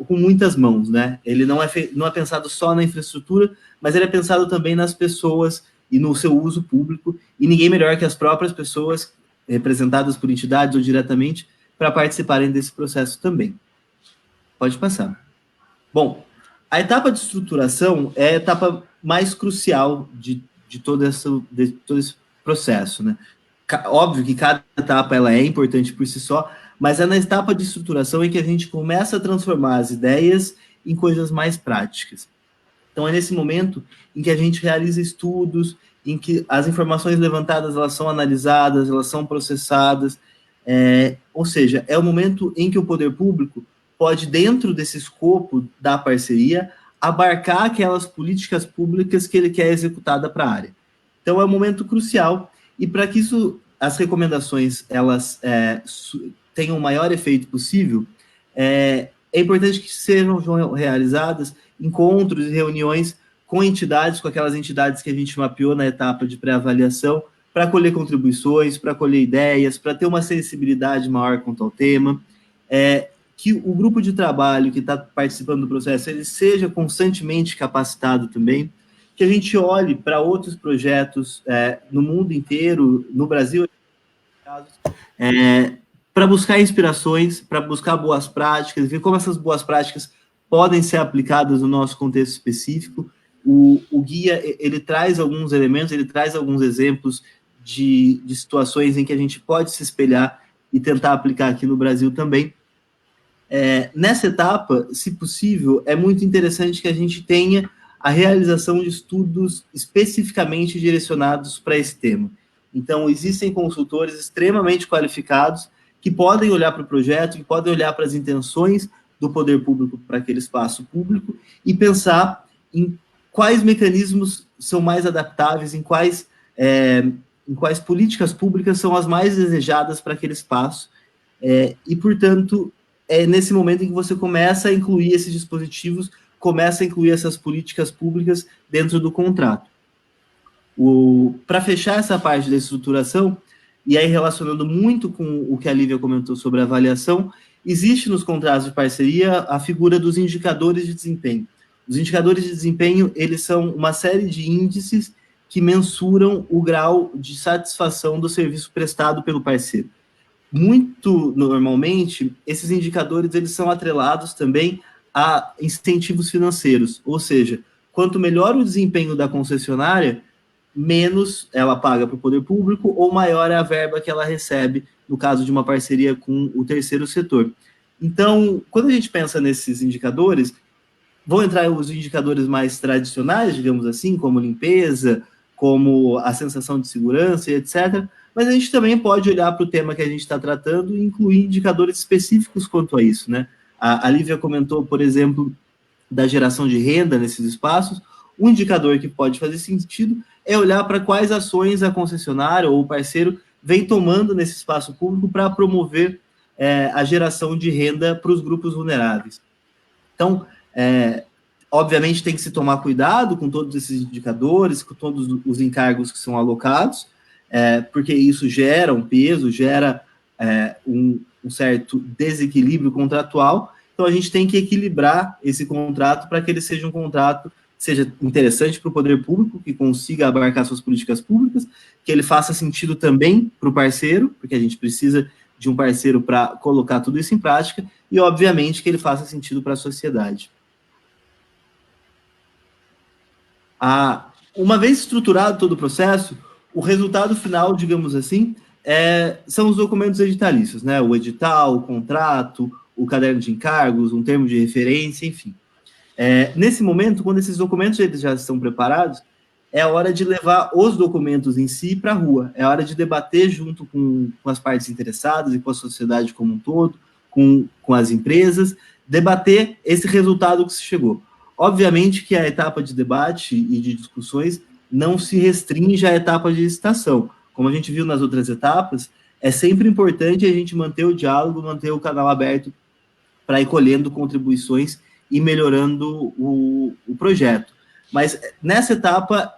D: com muitas mãos, né? Ele não é pensado só na infraestrutura, mas ele é pensado também nas pessoas e no seu uso público, e ninguém melhor que as próprias pessoas, representadas por entidades ou diretamente, para participarem desse processo também. Pode passar. Bom, a etapa de estruturação é a etapa mais crucial de todo esse processo, né? Óbvio que cada etapa ela é importante por si só, mas é na etapa de estruturação em que a gente começa a transformar as ideias em coisas mais práticas. Então, é nesse momento em que a gente realiza estudos, em que as informações levantadas elas são analisadas, elas são processadas, ou seja, é o momento em que o poder público pode, dentro desse escopo da parceria, abarcar aquelas políticas públicas que ele quer executada para a área. Então, é um momento crucial, e para que as recomendações elas tenham o maior efeito possível, é importante que sejam realizadas encontros e reuniões com entidades, com aquelas entidades que a gente mapeou na etapa de pré-avaliação, para colher contribuições, para colher ideias, para ter uma sensibilidade maior quanto ao tema, que o grupo de trabalho que está participando do processo ele seja constantemente capacitado também, que a gente olhe para outros projetos no mundo inteiro, no Brasil, para buscar inspirações, para buscar boas práticas, ver como essas boas práticas podem ser aplicadas no nosso contexto específico. O guia, ele traz alguns elementos, ele traz alguns exemplos de situações em que a gente pode se espelhar e tentar aplicar aqui no Brasil também. Nessa etapa, se possível, é muito interessante que a gente tenha a realização de estudos especificamente direcionados para esse tema. Então, existem consultores extremamente qualificados que podem olhar para o projeto, que podem olhar para as intenções do poder público para aquele espaço público e pensar em quais mecanismos são mais adaptáveis, em quais políticas públicas são as mais desejadas para aquele espaço. E, portanto, é nesse momento em que você começa a incluir esses dispositivos, começa a incluir essas políticas públicas dentro do contrato. Para fechar essa parte da estruturação, e aí relacionando muito com o que a Lívia comentou sobre a avaliação, existe nos contratos de parceria a figura dos indicadores de desempenho. Os indicadores de desempenho, eles são uma série de índices que mensuram o grau de satisfação do serviço prestado pelo parceiro. Muito normalmente, esses indicadores eles são atrelados também a incentivos financeiros, ou seja, quanto melhor o desempenho da concessionária, menos ela paga para o poder público ou maior é a verba que ela recebe no caso de uma parceria com o terceiro setor. Então, quando a gente pensa nesses indicadores, vão entrar os indicadores mais tradicionais, digamos assim, como limpeza, como a sensação de segurança, etc., mas a gente também pode olhar para o tema que a gente está tratando e incluir indicadores específicos quanto a isso, né? A Lívia comentou, por exemplo, da geração de renda nesses espaços. Um indicador que pode fazer sentido é olhar para quais ações a concessionária ou o parceiro vem tomando nesse espaço público para promover a geração de renda para os grupos vulneráveis. Então, obviamente, tem que se tomar cuidado com todos esses indicadores, com todos os encargos que são alocados, porque isso gera um peso, gera um certo desequilíbrio contratual. Então, a gente tem que equilibrar esse contrato para que ele seja um contrato que seja interessante para o poder público, que consiga abarcar suas políticas públicas, que ele faça sentido também para o parceiro, porque a gente precisa de um parceiro para colocar tudo isso em prática, e, obviamente, que ele faça sentido para a sociedade. Uma vez estruturado todo o processo, o resultado final, digamos assim, são os documentos editalícios, né? O edital, o contrato, o caderno de encargos, um termo de referência, enfim. Nesse momento, quando esses documentos eles já estão preparados, é a hora de levar os documentos em si para a rua, é a hora de debater junto com as partes interessadas e com a sociedade como um todo, com as empresas, debater esse resultado que se chegou. Obviamente que a etapa de debate e de discussões não se restringe à etapa de licitação. Como a gente viu nas outras etapas, é sempre importante a gente manter o diálogo, manter o canal aberto para ir colhendo contribuições e melhorando o projeto. Mas nessa etapa,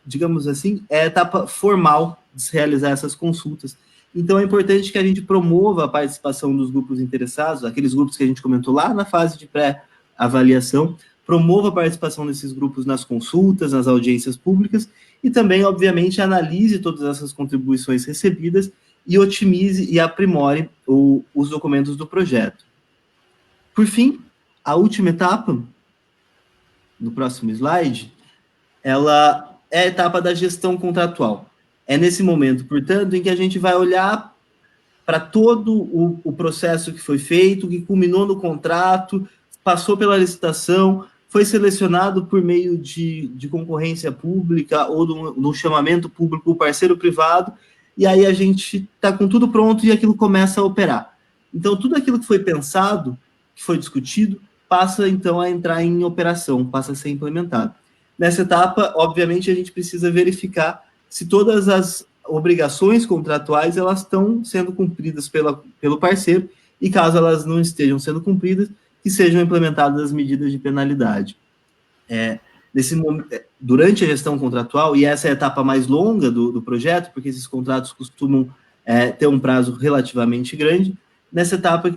D: digamos assim, é a etapa formal realizar essas consultas. Então, é importante que a gente promova a participação dos grupos interessados, aqueles grupos que a gente comentou lá na fase de pré-avaliação, promova a participação desses grupos nas consultas, nas audiências públicas, e também, obviamente, analise todas essas contribuições recebidas e otimize e aprimore os documentos do projeto. Por fim, a última etapa, no próximo slide, ela é a etapa da gestão contratual. É nesse momento, portanto, em que a gente vai olhar para todo o processo que foi feito, que culminou no contrato, passou pela licitação, foi selecionado por meio de concorrência pública ou do chamamento público, o parceiro privado, e aí a gente está com tudo pronto e aquilo começa a operar. Então, tudo aquilo que foi pensado, que foi discutido, passa, então, a entrar em operação, passa a ser implementado. Nessa etapa, obviamente, a gente precisa verificar se todas as obrigações contratuais elas estão sendo cumpridas pelo parceiro, e caso elas não estejam sendo cumpridas, que sejam implementadas as medidas de penalidade. Durante a gestão contratual, e essa é a etapa mais longa do projeto, porque esses contratos costumam ter um prazo relativamente grande, nessa etapa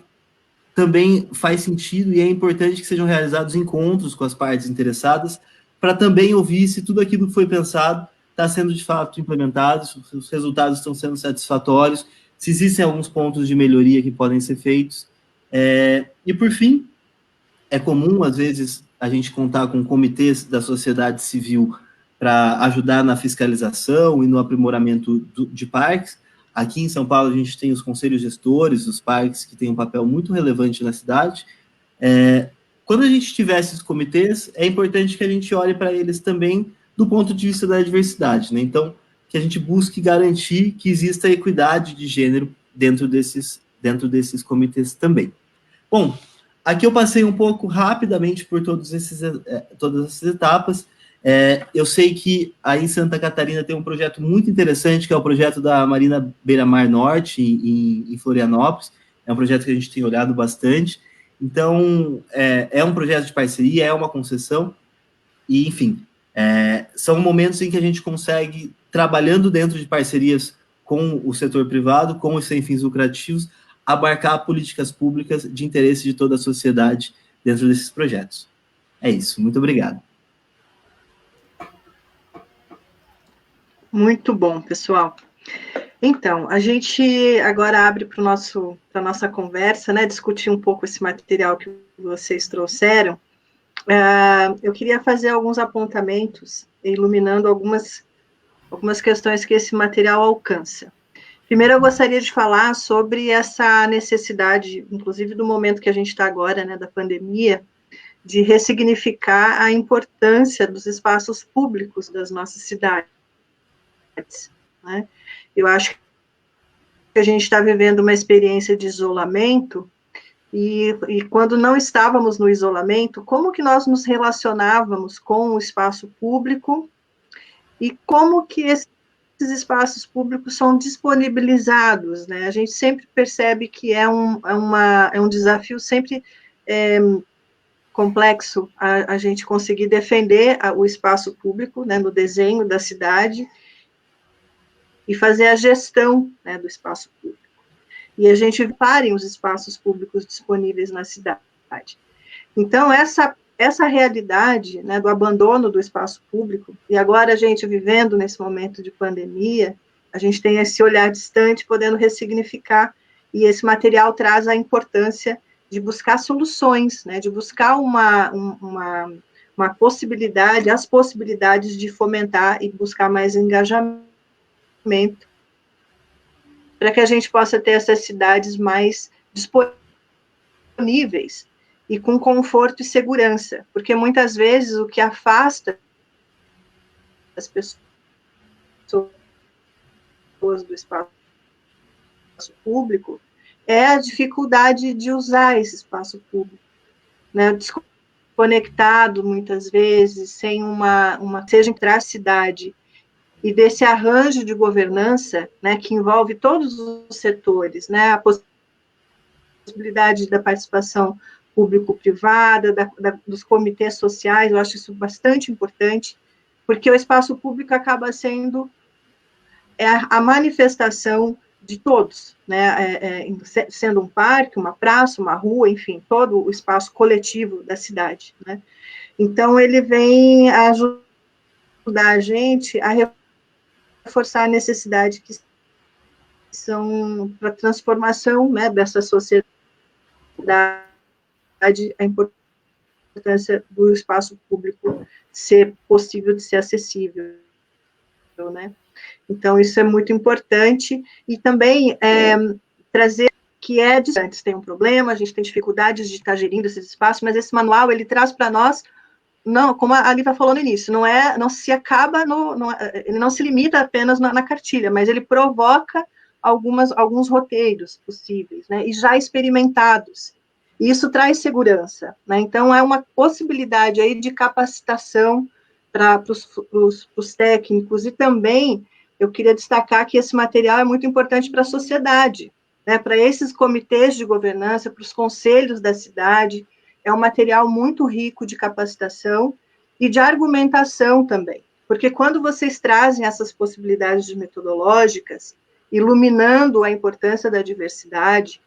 D: também faz sentido e é importante que sejam realizados encontros com as partes interessadas, para também ouvir se tudo aquilo que foi pensado está sendo de fato implementado, se os resultados estão sendo satisfatórios, se existem alguns pontos de melhoria que podem ser feitos. E, por fim, é comum, às vezes, a gente contar com comitês da sociedade civil para ajudar na fiscalização e no aprimoramento de parques. Aqui em São Paulo, a gente tem os conselhos gestores dos parques, que têm um papel muito relevante na cidade. Quando a gente tiver esses comitês, é importante que a gente olhe para eles também do ponto de vista da diversidade, né? Então, que a gente busque garantir que exista equidade de gênero dentro desses comitês também. Bom, aqui eu passei um pouco rapidamente por todas essas etapas. Eu sei que aí em Santa Catarina tem um projeto muito interessante, que é o projeto da Marina Beira-Mar Norte, em Florianópolis. É um projeto que a gente tem olhado bastante. Então, é um projeto de parceria, é uma concessão, e, enfim, são momentos em que a gente consegue, trabalhando dentro de parcerias com o setor privado, com os sem fins lucrativos, abarcar políticas públicas de interesse de toda a sociedade dentro desses projetos. É isso, muito obrigado.
B: Muito bom, pessoal. Então, a gente agora abre para a nossa conversa, né, discutir um pouco esse material que vocês trouxeram. Eu queria fazer alguns apontamentos, iluminando algumas questões que esse material alcança. Primeiro, eu gostaria de falar sobre essa necessidade, inclusive do momento que a gente está agora, né, da pandemia, de ressignificar a importância dos espaços públicos das nossas cidades, né? Eu acho que a gente está vivendo uma experiência de isolamento, e quando não estávamos no isolamento, como que nós nos relacionávamos com o espaço público e como que esses espaços públicos são disponibilizados, né? A gente sempre percebe que é um desafio sempre complexo a gente conseguir defender o espaço público, né, no desenho da cidade, e fazer a gestão, né, do espaço público. E a gente parem os espaços públicos disponíveis na cidade. Então, essa realidade, né, do abandono do espaço público, e agora a gente vivendo nesse momento de pandemia, a gente tem esse olhar distante, podendo ressignificar, e esse material traz a importância de buscar soluções, né, de buscar uma possibilidade, as possibilidades de fomentar e buscar mais engajamento, para que a gente possa ter essas cidades mais disponíveis e com conforto e segurança, porque muitas vezes o que afasta as pessoas do espaço público é a dificuldade de usar esse espaço público, né, desconectado muitas vezes, sem seja entrar a cidade e desse arranjo de governança, né, que envolve todos os setores, né, a possibilidade da participação público-privada, dos comitês sociais, eu acho isso bastante importante, porque o espaço público acaba sendo é a manifestação de todos, né, sendo um parque, uma praça, uma rua, enfim, todo o espaço coletivo da cidade, né. Então, ele vem ajudar a gente a reforçar a necessidade que são para a transformação, né, dessa sociedade, a importância do espaço público ser possível de ser acessível, né. Então, isso é muito importante, e também trazer que antes tem um problema, a gente tem dificuldades de estar gerindo esses espaços, mas esse manual, ele traz para nós, não, como a Lívia falou no início, não se acaba, ele não se limita apenas na cartilha, mas ele provoca alguns roteiros possíveis, né, e já experimentados, e isso traz segurança, né, então é uma possibilidade aí de capacitação para os técnicos, e também eu queria destacar que esse material é muito importante para a sociedade, né, para esses comitês de governança, para os conselhos da cidade, é um material muito rico de capacitação e de argumentação também, porque quando vocês trazem essas possibilidades metodológicas, iluminando a importância da diversidade,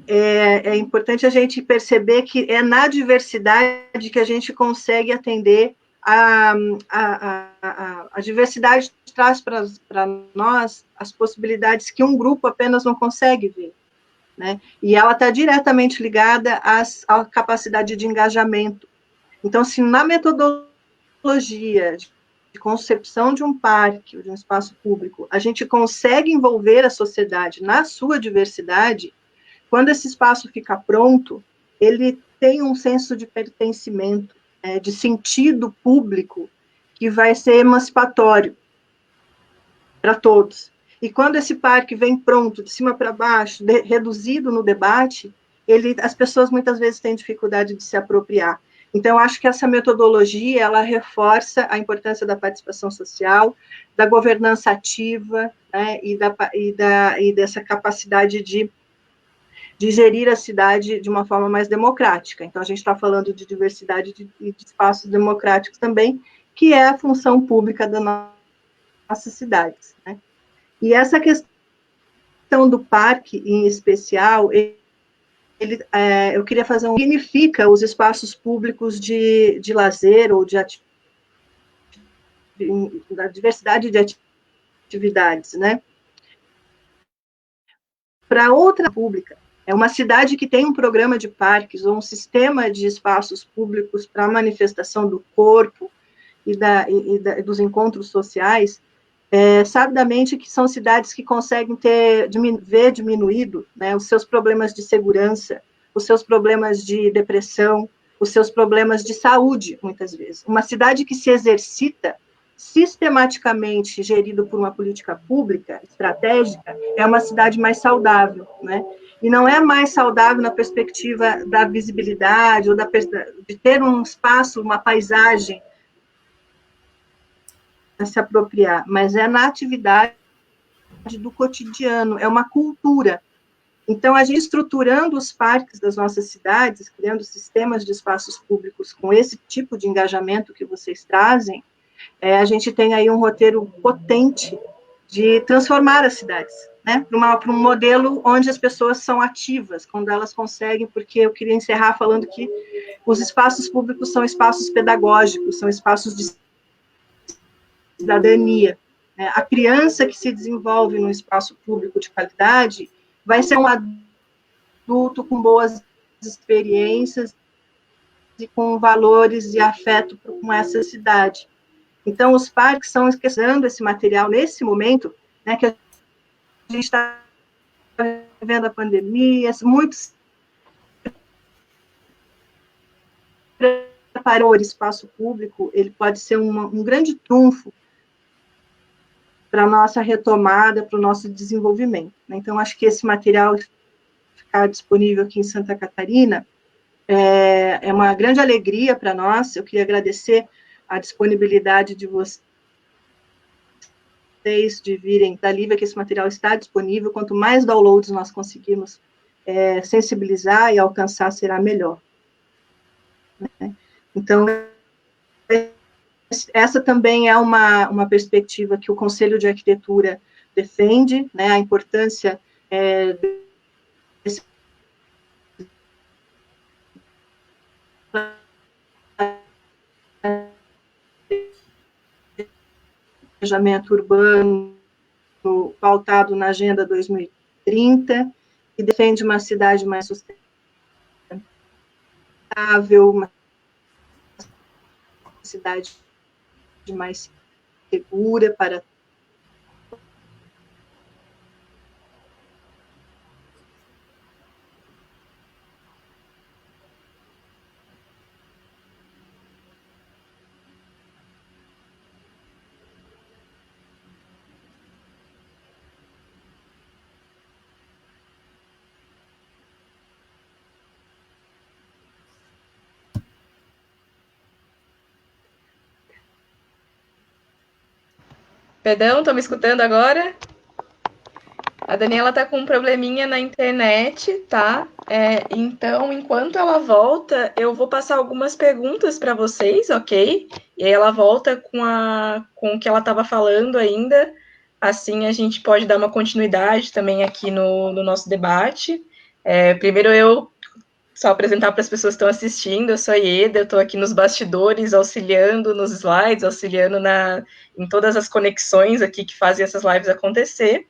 B: é importante a gente perceber que é na diversidade que a gente consegue atender a diversidade traz para nós as possibilidades que um grupo apenas não consegue ver, né? E ela está diretamente ligada à capacidade de engajamento. Então, se na metodologia de concepção de um parque, de um espaço público, a gente consegue envolver a sociedade na sua diversidade, quando esse espaço fica pronto, ele tem um senso de pertencimento, de sentido público, que vai ser emancipatório para todos. E quando esse parque vem pronto, de cima para baixo, reduzido no debate, as pessoas muitas vezes têm dificuldade de se apropriar. Então, eu acho que essa metodologia, ela reforça a importância da participação social, da governança ativa, né, e dessa capacidade de gerir a cidade de uma forma mais democrática. Então, a gente está falando de diversidade e de espaços democráticos também, que é a função pública das nossas cidades, né? E essa questão do parque, em especial, eu queria fazer significa os espaços públicos de lazer ou da diversidade de atividades, né? Para outra pública, é uma cidade que tem um programa de parques ou um sistema de espaços públicos para manifestação do corpo dos encontros sociais, sabidamente que são cidades que conseguem ver diminuído, né, os seus problemas de segurança, os seus problemas de depressão, os seus problemas de saúde, muitas vezes. Uma cidade que se exercita sistematicamente gerido por uma política pública, estratégica, é uma cidade mais saudável, né? E não é mais saudável na perspectiva da visibilidade, ou de ter um espaço, uma paisagem a se apropriar, mas é na atividade do cotidiano, é uma cultura. Então, a gente estruturando os parques das nossas cidades, criando sistemas de espaços públicos com esse tipo de engajamento que vocês trazem, a gente tem aí um roteiro potente de transformar as cidades, né, para um modelo onde as pessoas são ativas, quando elas conseguem, porque eu queria encerrar falando que os espaços públicos são espaços pedagógicos, são espaços de cidadania. A criança que se desenvolve num espaço público de qualidade vai ser um adulto com boas experiências e com valores e afeto com essa cidade. Então, os parques estão esquecendo esse material nesse momento, né, que a gente está vivendo a pandemia, muitos preparou o espaço público, ele pode ser um grande trunfo para a nossa retomada, para o nosso desenvolvimento, né? Então, acho que esse material ficar disponível aqui em Santa Catarina é uma grande alegria para nós. Eu queria agradecer a disponibilidade de vocês de virem da Lívia, que esse material está disponível. Quanto mais downloads nós conseguirmos sensibilizar e alcançar, será melhor, né? Então, é essa também é uma perspectiva que o Conselho de Arquitetura defende, né, a importância desse planejamento urbano pautado na Agenda 2030, que defende uma cidade mais sustentável, uma cidade mais segura para
E: Perdão, estão me escutando agora? A Daniela está com um probleminha na internet, tá? Então, enquanto ela volta, eu vou passar algumas perguntas para vocês, ok? E aí ela volta com o que ela estava falando ainda. Assim, a gente pode dar uma continuidade também aqui no nosso debate. Primeiro, eu só apresentar para as pessoas que estão assistindo, eu sou a Ieda, eu estou aqui nos bastidores, auxiliando nos slides, auxiliando em todas as conexões aqui que fazem essas lives acontecer.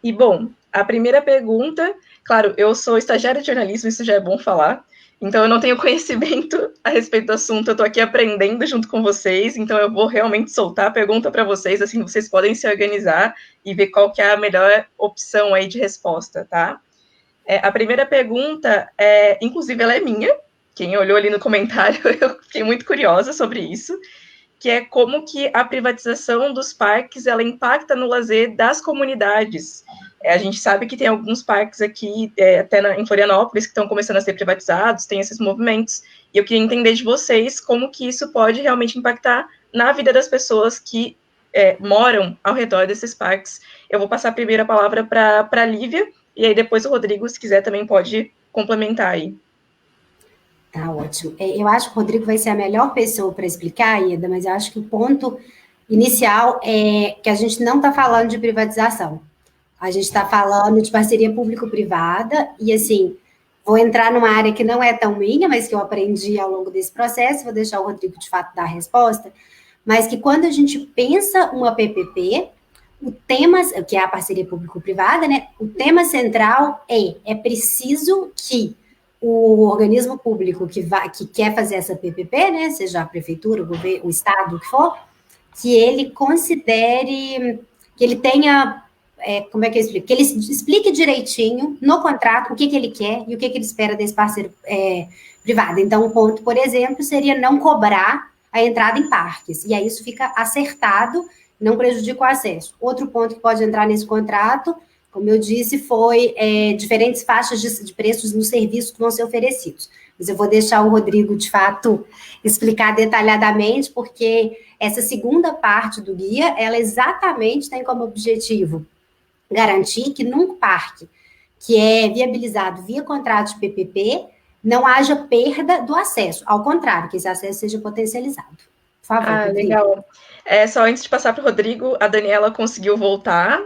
E: E, bom, a primeira pergunta, claro, eu sou estagiária de jornalismo, isso já é bom falar, então eu não tenho conhecimento a respeito do assunto, eu estou aqui aprendendo junto com vocês, então eu vou realmente soltar a pergunta para vocês, assim, vocês podem se organizar e ver qual que é a melhor opção aí de resposta, tá? A primeira pergunta, inclusive, ela é minha. Quem olhou ali no comentário, eu fiquei muito curiosa sobre isso, que é como que a privatização dos parques, ela impacta no lazer das comunidades. A gente sabe que tem alguns parques aqui, até em Florianópolis, que estão começando a ser privatizados, tem esses movimentos, e eu queria entender de vocês como que isso pode realmente impactar na vida das pessoas que moram ao redor desses parques. Eu vou passar primeiro a palavra para a Lívia, e aí depois o Rodrigo, se quiser, também pode complementar aí.
C: Tá ótimo. Eu acho que o Rodrigo vai ser a melhor pessoa para explicar, Ieda, mas eu acho que o ponto inicial é que a gente não está falando de privatização. A gente está falando de parceria público-privada e, assim, vou entrar numa área que não é tão minha, mas que eu aprendi ao longo desse processo, vou deixar o Rodrigo, de fato, dar a resposta, mas que quando a gente pensa uma PPP, o tema, que é a parceria público-privada, né, o tema central é preciso que o organismo público que quer fazer essa PPP, né, seja a prefeitura, o governo, o estado, o que for, que ele considere, que ele tenha, como é que eu explico? Que ele explique direitinho no contrato o que ele quer e o que ele espera desse parceiro privado. Então, um ponto, por exemplo, seria não cobrar a entrada em parques, e aí isso fica acertado, não prejudica o acesso. Outro ponto que pode entrar nesse contrato, como eu disse, foi diferentes faixas de preços nos serviços que vão ser oferecidos. Mas eu vou deixar o Rodrigo, de fato, explicar detalhadamente, porque essa segunda parte do guia, ela exatamente tem como objetivo garantir que num parque que é viabilizado via contrato de PPP, não haja perda do acesso. Ao contrário, que esse acesso seja potencializado. Por favor, Rodrigo.
E: Legal. Só antes de passar para o Rodrigo, a Daniela conseguiu voltar,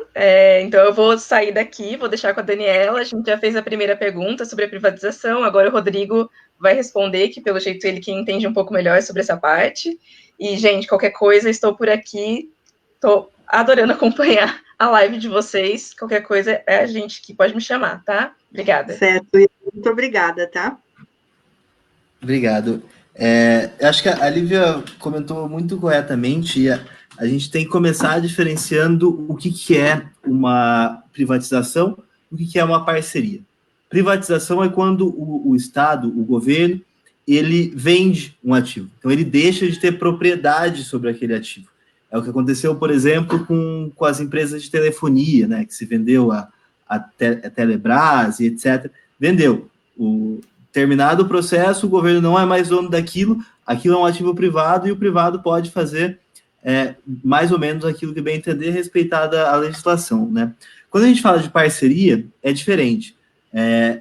E: então eu vou sair daqui, vou deixar com a Daniela, a gente já fez a primeira pergunta sobre a privatização, agora o Rodrigo vai responder, que pelo jeito ele que entende um pouco melhor sobre essa parte, e gente, qualquer coisa, estou por aqui, estou adorando acompanhar a live de vocês, qualquer coisa é a gente que pode me chamar, tá? Obrigada.
B: Certo, muito obrigada, tá?
D: Obrigado. Acho que a Lívia comentou muito corretamente, e a gente tem que começar diferenciando o que é uma privatização e o que é uma parceria. Privatização é quando o Estado, o governo, ele vende um ativo. Então, ele deixa de ter propriedade sobre aquele ativo. É o que aconteceu, por exemplo, com as empresas de telefonia, né, que se vendeu a Telebrás e etc. Vendeu. Terminado o processo, o governo não é mais dono daquilo, aquilo é um ativo privado e o privado pode fazer mais ou menos aquilo que bem entender, respeitada a legislação, né? Quando a gente fala de parceria, é diferente.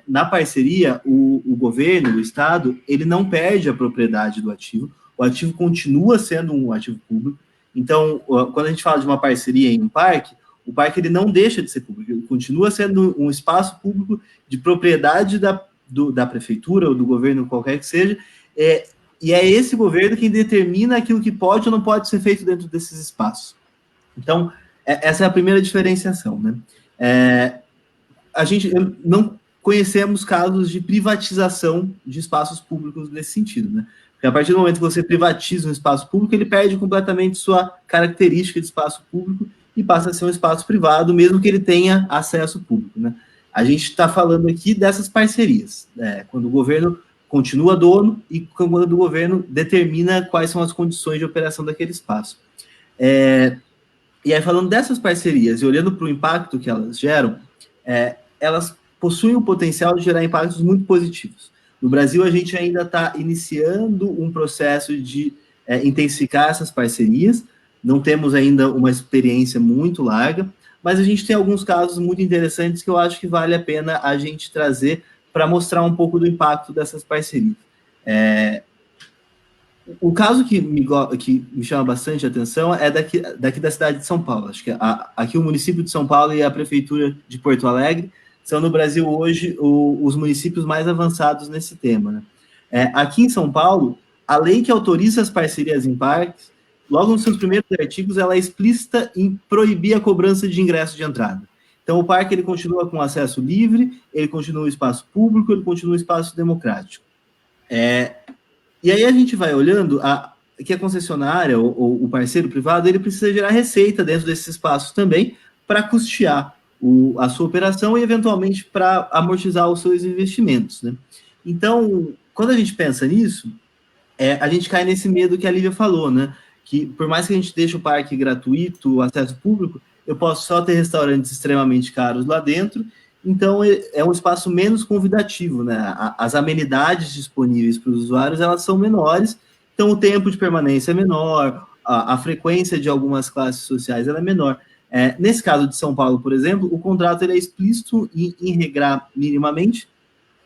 D: Na parceria, o governo, o Estado, ele não perde a propriedade do ativo, o ativo continua sendo um ativo público. Então, quando a gente fala de uma parceria em um parque, o parque ele não deixa de ser público, ele continua sendo um espaço público de propriedade da prefeitura ou do governo, qualquer que seja, e é esse governo quem determina aquilo que pode ou não pode ser feito dentro desses espaços. Então, essa é a primeira diferenciação, né? A gente não conhecemos casos de privatização de espaços públicos nesse sentido, né? Porque a partir do momento que você privatiza um espaço público, ele perde completamente sua característica de espaço público e passa a ser um espaço privado, mesmo que ele tenha acesso público, né? A gente está falando aqui dessas parcerias, quando o governo continua dono e quando o governo determina quais são as condições de operação daquele espaço. E aí, falando dessas parcerias e olhando para o impacto que elas geram, elas possuem o potencial de gerar impactos muito positivos. No Brasil, a gente ainda está iniciando um processo de intensificar essas parcerias, não temos ainda uma experiência muito larga, mas a gente tem alguns casos muito interessantes que eu acho que vale a pena a gente trazer para mostrar um pouco do impacto dessas parcerias. O caso que me chama bastante atenção é daqui da cidade de São Paulo. Acho que aqui o município de São Paulo e a prefeitura de Porto Alegre são, no Brasil, hoje, os municípios mais avançados nesse tema, né? Aqui em São Paulo, a lei que autoriza as parcerias em parques, logo nos seus primeiros artigos, ela é explícita em proibir a cobrança de ingresso de entrada. Então, o parque ele continua com acesso livre, ele continua um espaço público, ele continua um espaço democrático. E aí a gente vai olhando que a concessionária ou o parceiro privado, ele precisa gerar receita dentro desses espaços também para custear a sua operação e, eventualmente, para amortizar os seus investimentos, né? Então, quando a gente pensa nisso, a gente cai nesse medo que a Lívia falou, né? Que, por mais que a gente deixe o parque gratuito, o acesso público, eu posso só ter restaurantes extremamente caros lá dentro, então é um espaço menos convidativo, né? As amenidades disponíveis para os usuários, elas são menores, então o tempo de permanência é menor, a frequência de algumas classes sociais ela é menor. Nesse caso de São Paulo, por exemplo, o contrato ele é explícito em regrar minimamente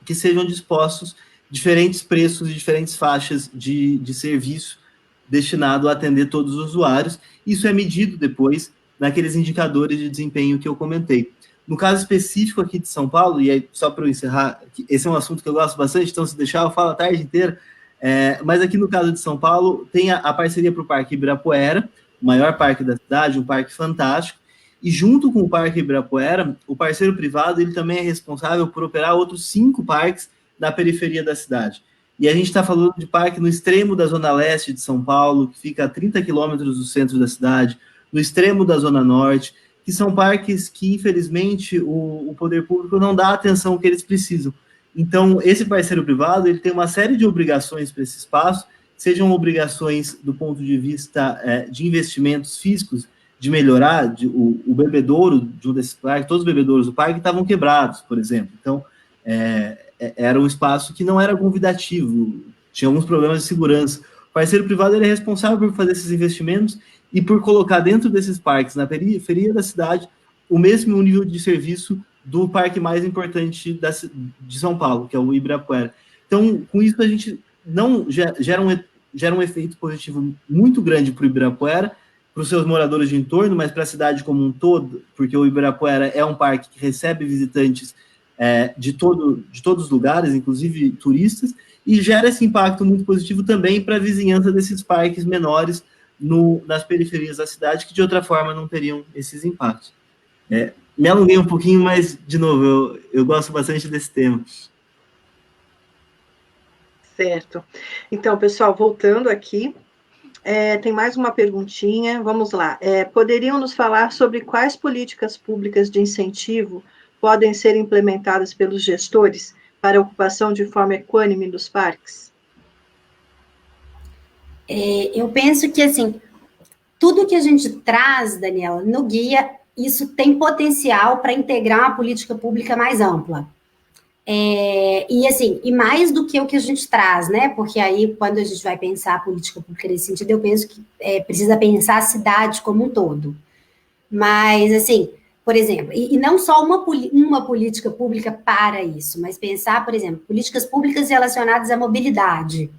D: que sejam dispostos diferentes preços e diferentes faixas de serviço destinado a atender todos os usuários. Isso é medido depois naqueles indicadores de desempenho que eu comentei. No caso específico aqui de São Paulo, e aí só para eu encerrar, esse é um assunto que eu gosto bastante, então se deixar eu falo a tarde inteira, mas aqui no caso de São Paulo, tem a parceria para o Parque Ibirapuera, o maior parque da cidade, um parque fantástico, e junto com o Parque Ibirapuera, o parceiro privado ele também é responsável por operar outros 5 parques da periferia da cidade. E a gente está falando de parque no extremo da zona leste de São Paulo, que fica a 30 quilômetros do centro da cidade, no extremo da zona norte, que são parques que, infelizmente, o poder público não dá a atenção que eles precisam. Então, esse parceiro privado ele tem uma série de obrigações para esse espaço, sejam obrigações do ponto de vista de investimentos físicos, de melhorar o bebedouro de um desses parques, todos os bebedouros do parque estavam quebrados, por exemplo. Então, era um espaço que não era convidativo, tinha alguns problemas de segurança. O parceiro privado ele é responsável por fazer esses investimentos e por colocar dentro desses parques, na periferia da cidade, o mesmo nível de serviço do parque mais importante de São Paulo, que é o Ibirapuera. Então, com isso, a gente não gera um efeito positivo muito grande para o Ibirapuera, para os seus moradores de entorno, mas para a cidade como um todo, porque o Ibirapuera é um parque que recebe visitantes de todos os lugares, inclusive turistas, e gera esse impacto muito positivo também para a vizinhança desses parques menores nas periferias da cidade, que de outra forma não teriam esses impactos. Me alonguei um pouquinho, mas, de novo, eu gosto bastante desse tema.
B: Certo. Então, pessoal, voltando aqui, tem mais uma perguntinha, vamos lá. Poderiam nos falar sobre quais políticas públicas de incentivo podem ser implementadas pelos gestores para a ocupação de forma equânime dos parques?
C: Eu penso que, assim, tudo que a gente traz, Daniela, no guia, isso tem potencial para integrar uma política pública mais ampla. E, assim, e mais do que o que a gente traz, né? Porque aí, quando a gente vai pensar a política pública nesse sentido, eu penso que precisa pensar a cidade como um todo. Mas, assim, por exemplo, e não só uma política pública para isso, mas pensar, por exemplo, políticas públicas relacionadas à mobilidade.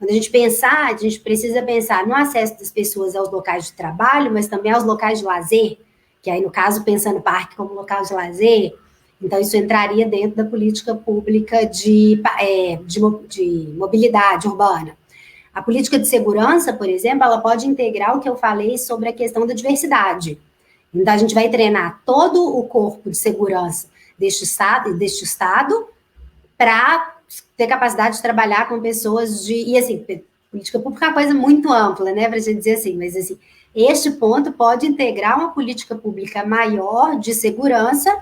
C: Quando a gente pensar, a gente precisa pensar no acesso das pessoas aos locais de trabalho, mas também aos locais de lazer, que aí, no caso, pensando o parque como local de lazer, então isso entraria dentro da política pública de mobilidade urbana. A política de segurança, por exemplo, ela pode integrar o que eu falei sobre a questão da diversidade. Então, a gente vai treinar todo o corpo de segurança deste estado para ter capacidade de trabalhar com pessoas de... E, assim, política pública é uma coisa muito ampla, né, para a gente dizer assim, mas, assim, este ponto pode integrar uma política pública maior de segurança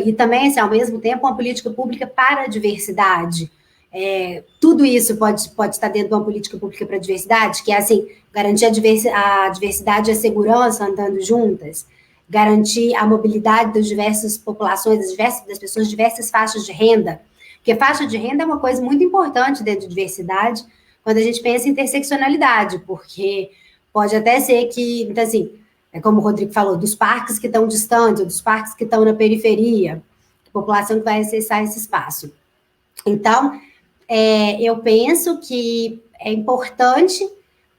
C: e também, assim, ao mesmo tempo, uma política pública para a diversidade. Tudo isso pode estar dentro de uma política pública para a diversidade, que é, assim, garantir a diversidade e a segurança andando juntas, garantir a mobilidade das diversas populações, das pessoas de diversas faixas de renda, porque faixa de renda é uma coisa muito importante dentro de diversidade, quando a gente pensa em interseccionalidade, porque pode até ser que, então, assim, como o Rodrigo falou, dos parques que estão distantes, ou dos parques que estão na periferia, a população que vai acessar esse espaço. Então, eu penso que é importante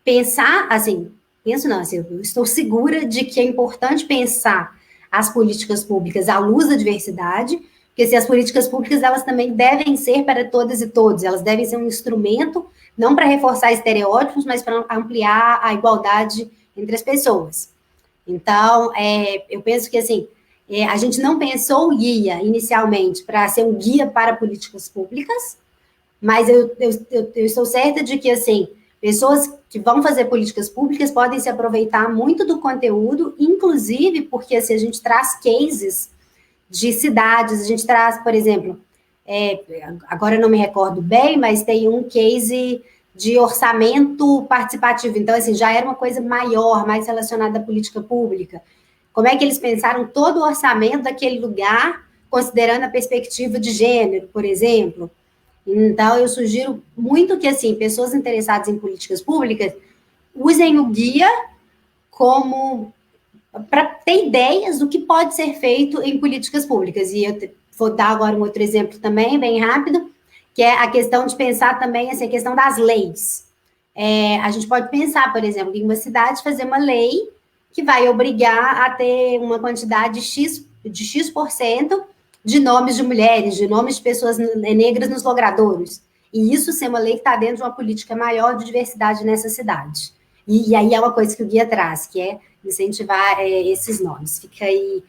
C: pensar, assim, eu estou segura de que é importante pensar as políticas públicas à luz da diversidade, porque se as políticas públicas, elas também devem ser para todas e todos, elas devem ser um instrumento, não para reforçar estereótipos, mas para ampliar a igualdade entre as pessoas. Então, eu penso que, assim, a gente não pensou o guia, inicialmente, para ser um guia para políticas públicas, mas eu estou certa de que, assim, pessoas que vão fazer políticas públicas podem se aproveitar muito do conteúdo, inclusive porque, assim, a gente traz cases de cidades, a gente traz, por exemplo, agora eu não me recordo bem, mas tem um case de orçamento participativo, então, assim, já era uma coisa maior, mais relacionada à política pública. Como é que eles pensaram todo o orçamento daquele lugar, considerando a perspectiva de gênero, por exemplo? Então, eu sugiro muito que, assim, pessoas interessadas em políticas públicas usem o guia como para ter ideias do que pode ser feito em políticas públicas. E eu vou dar agora um outro exemplo também, bem rápido, que é a questão de pensar também, assim, a questão das leis. A gente pode pensar, por exemplo, em uma cidade fazer uma lei que vai obrigar a ter uma quantidade X de nomes de mulheres, de nomes de pessoas negras nos logradouros. E isso ser uma lei que está dentro de uma política maior de diversidade nessa cidade. E aí é uma coisa que o guia traz, que é incentivar esses nomes. Fica aí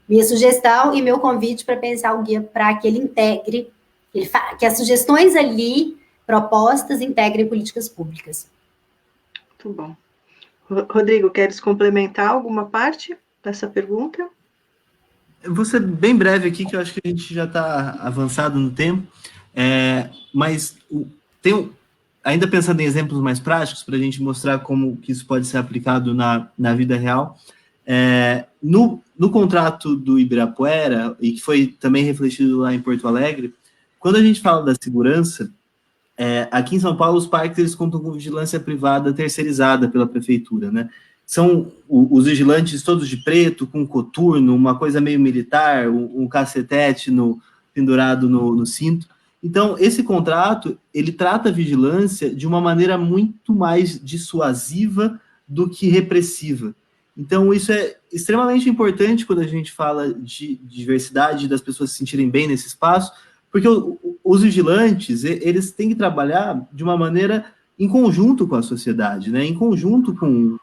C: minha sugestão e meu convite para pensar o guia para que ele integre, que as sugestões ali propostas integrem políticas públicas.
B: Muito bom. Rodrigo, queres complementar alguma parte dessa pergunta?
D: Eu vou ser bem breve aqui, que eu acho que a gente já está avançado no tempo, mas ainda pensando em exemplos mais práticos, para a gente mostrar como que isso pode ser aplicado na vida real, no contrato do Ibirapuera, e que foi também refletido lá em Porto Alegre, quando a gente fala da segurança, aqui em São Paulo, os parques eles contam com vigilância privada terceirizada pela prefeitura, né? São os vigilantes todos de preto, com coturno, uma coisa meio militar, um cacetete pendurado no cinto. Então, esse contrato, ele trata a vigilância de uma maneira muito mais dissuasiva do que repressiva. Então, isso é extremamente importante quando a gente fala de diversidade, das pessoas se sentirem bem nesse espaço, porque os vigilantes, eles têm que trabalhar de uma maneira em conjunto com a sociedade, né? Em conjunto com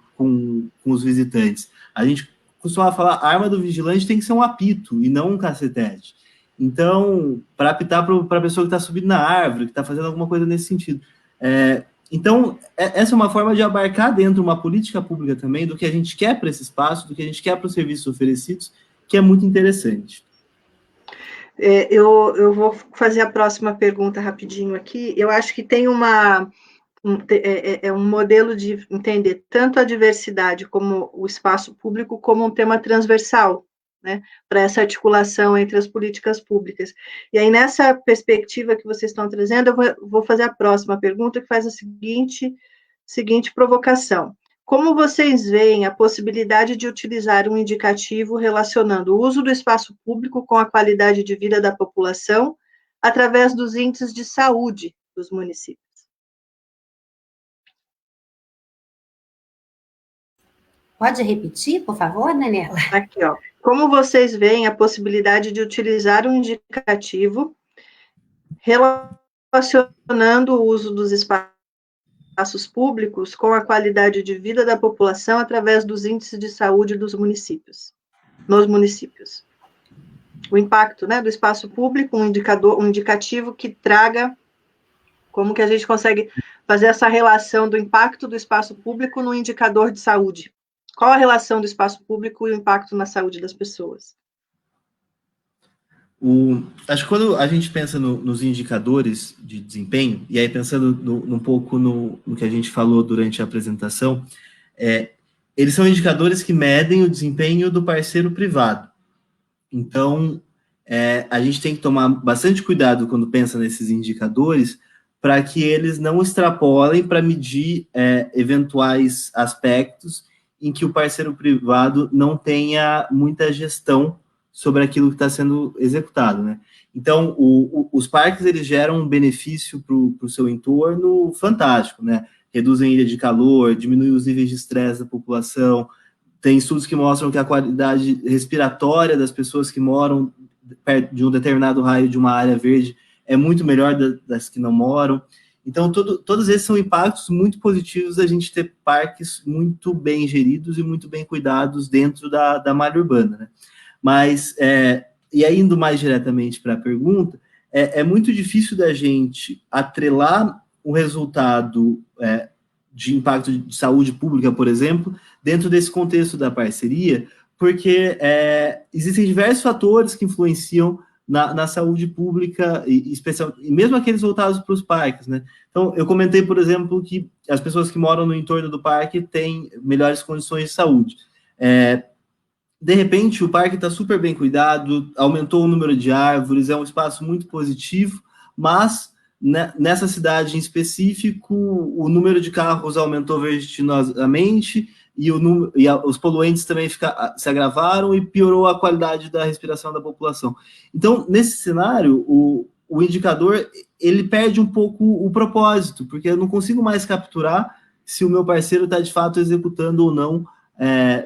D: os visitantes. A gente costuma falar, a arma do vigilante tem que ser um apito e não um cacetete. Então, para apitar para a pessoa que está subindo na árvore, que está fazendo alguma coisa nesse sentido. Então, essa é uma forma de abarcar dentro uma política pública também do que a gente quer para esse espaço, do que a gente quer para os serviços oferecidos, que é muito interessante.
B: Eu vou fazer a próxima pergunta rapidinho aqui. Eu acho que tem um modelo de entender tanto a diversidade como o espaço público como um tema transversal, né, para essa articulação entre as políticas públicas. E aí, nessa perspectiva que vocês estão trazendo, eu vou fazer a próxima pergunta, que faz a seguinte provocação. Como vocês veem a possibilidade de utilizar um indicativo relacionando o uso do espaço público com a qualidade de vida da população através dos índices de saúde dos municípios?
C: Pode repetir, por favor, Daniela?
B: Aqui, ó. Como vocês veem a possibilidade de utilizar um indicativo relacionando o uso dos espaços públicos com a qualidade de vida da população através dos índices de saúde dos municípios, nos municípios? O impacto, né, do espaço público, um indicativo que traga como que a gente consegue fazer essa relação do impacto do espaço público no indicador de saúde. Qual a relação do espaço público e o impacto na saúde das pessoas?
D: Acho que quando a gente pensa nos indicadores de desempenho, e aí pensando um pouco no que a gente falou durante a apresentação, eles são indicadores que medem o desempenho do parceiro privado. Então, a gente tem que tomar bastante cuidado quando pensa nesses indicadores, para que eles não extrapolem para medir eventuais aspectos em que o parceiro privado não tenha muita gestão sobre aquilo que está sendo executado, né? Então, os parques, eles geram um benefício para o seu entorno fantástico, né? Reduzem ilha de calor, diminuem os níveis de estresse da população. Tem estudos que mostram que a qualidade respiratória das pessoas que moram perto de um determinado raio de uma área verde é muito melhor das que não moram. Então, todos esses são impactos muito positivos da gente ter parques muito bem geridos e muito bem cuidados dentro da malha urbana, né? Mas, e aí indo mais diretamente para a pergunta, é muito difícil da gente atrelar o resultado de impacto de saúde pública, por exemplo, dentro desse contexto da parceria, porque existem diversos fatores que influenciam na saúde pública, e mesmo aqueles voltados para os parques, né? Então, eu comentei, por exemplo, que as pessoas que moram no entorno do parque têm melhores condições de saúde. De repente, o parque está super bem cuidado, aumentou o número de árvores, é um espaço muito positivo, mas nessa cidade em específico, o número de carros aumentou vertiginosamente e os poluentes também se agravaram e piorou a qualidade da respiração da população. Então, nesse cenário, o indicador, ele perde um pouco o propósito, porque eu não consigo mais capturar se o meu parceiro está, de fato, executando ou não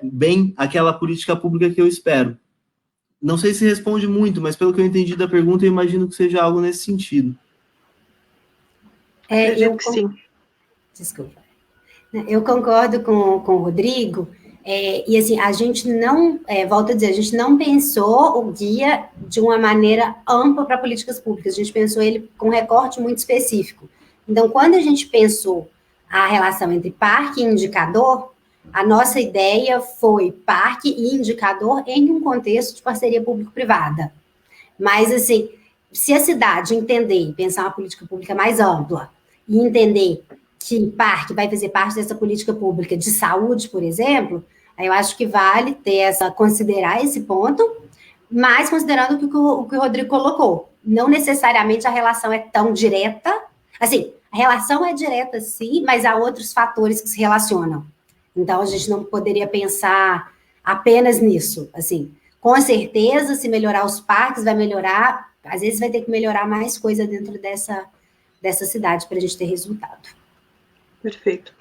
D: bem aquela política pública que eu espero. Não sei se responde muito, mas pelo que eu entendi da pergunta, eu imagino que seja algo nesse sentido.
B: Sim.
C: Desculpa. Eu concordo com o Rodrigo, e assim, a gente não, volto a dizer, a gente não pensou o guia de uma maneira ampla para políticas públicas, a gente pensou ele com um recorte muito específico. Então, quando a gente pensou a relação entre parque e indicador, a nossa ideia foi parque e indicador em um contexto de parceria público-privada. Mas, assim, se a cidade entender, pensar uma política pública mais ampla, e entender que parque vai fazer parte dessa política pública de saúde, por exemplo, eu acho que vale considerar esse ponto, mas considerando o que o Rodrigo colocou. Não necessariamente a relação é tão direta. Assim, a relação é direta, sim, mas há outros fatores que se relacionam. Então, a gente não poderia pensar apenas nisso. Assim, com certeza, se melhorar os parques, vai melhorar. Às vezes, vai ter que melhorar mais coisa dentro dessa cidade para a gente ter resultado.
B: Perfeito.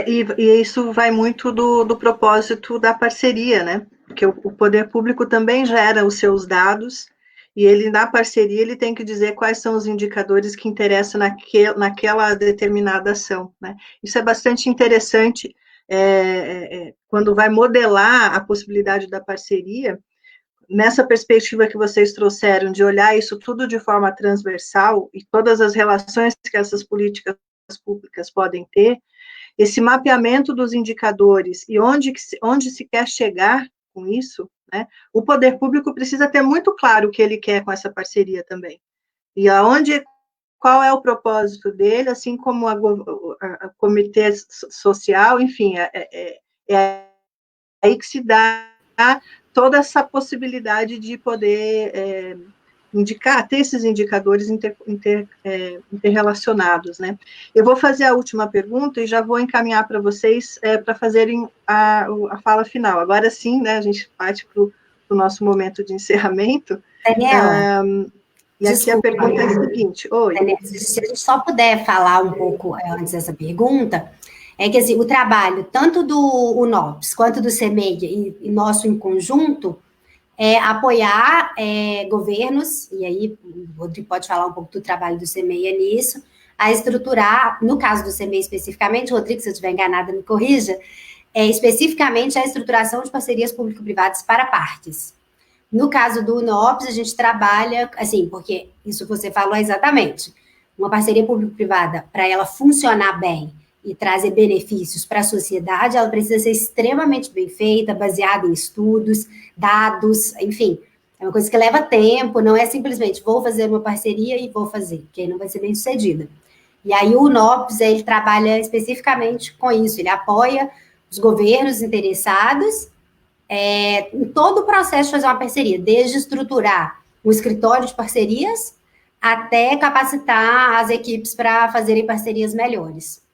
B: E isso vai muito do propósito da parceria, né? Porque o poder público também gera os seus dados, e ele, na parceria, ele tem que dizer quais são os indicadores que interessam naquela determinada ação, né? Isso é bastante interessante quando vai modelar a possibilidade da parceria, nessa perspectiva que vocês trouxeram, de olhar isso tudo de forma transversal, e todas as relações que essas políticas públicas podem ter, esse mapeamento dos indicadores e onde se quer chegar com isso, né? O poder público precisa ter muito claro o que ele quer com essa parceria também. E qual é o propósito dele, assim como a comitê social, enfim, é aí que se dá toda essa possibilidade de poder ter esses indicadores interrelacionados, né? Eu vou fazer a última pergunta e já vou encaminhar para vocês para fazerem a fala final. Agora sim, né, a gente parte para o nosso momento de encerramento.
C: Daniela,
B: e aqui a pergunta é a seguinte. Oi.
C: Daniela, se a gente só puder falar um pouco antes dessa pergunta, é que assim, o trabalho, tanto do UNOPS quanto do CEMEI e nosso em conjunto, é apoiar governos, e aí o Rodrigo pode falar um pouco do trabalho do CEMEI nisso, a estruturar, no caso do CEMEI especificamente, Rodrigo, se eu estiver enganada, me corrija, especificamente a estruturação de parcerias público-privadas para parques. No caso do UNOPS, a gente trabalha, assim, porque isso que você falou é exatamente, uma parceria público-privada, para ela funcionar bem e trazer benefícios para a sociedade, ela precisa ser extremamente bem feita, baseada em estudos, dados, enfim, é uma coisa que leva tempo, não é simplesmente vou fazer uma parceria e vou fazer, porque aí não vai ser bem sucedida. E aí o UNOPS, ele trabalha especificamente com isso, ele apoia os governos interessados em todo o processo de fazer uma parceria, desde estruturar um escritório de parcerias até capacitar as equipes para fazerem parcerias melhores.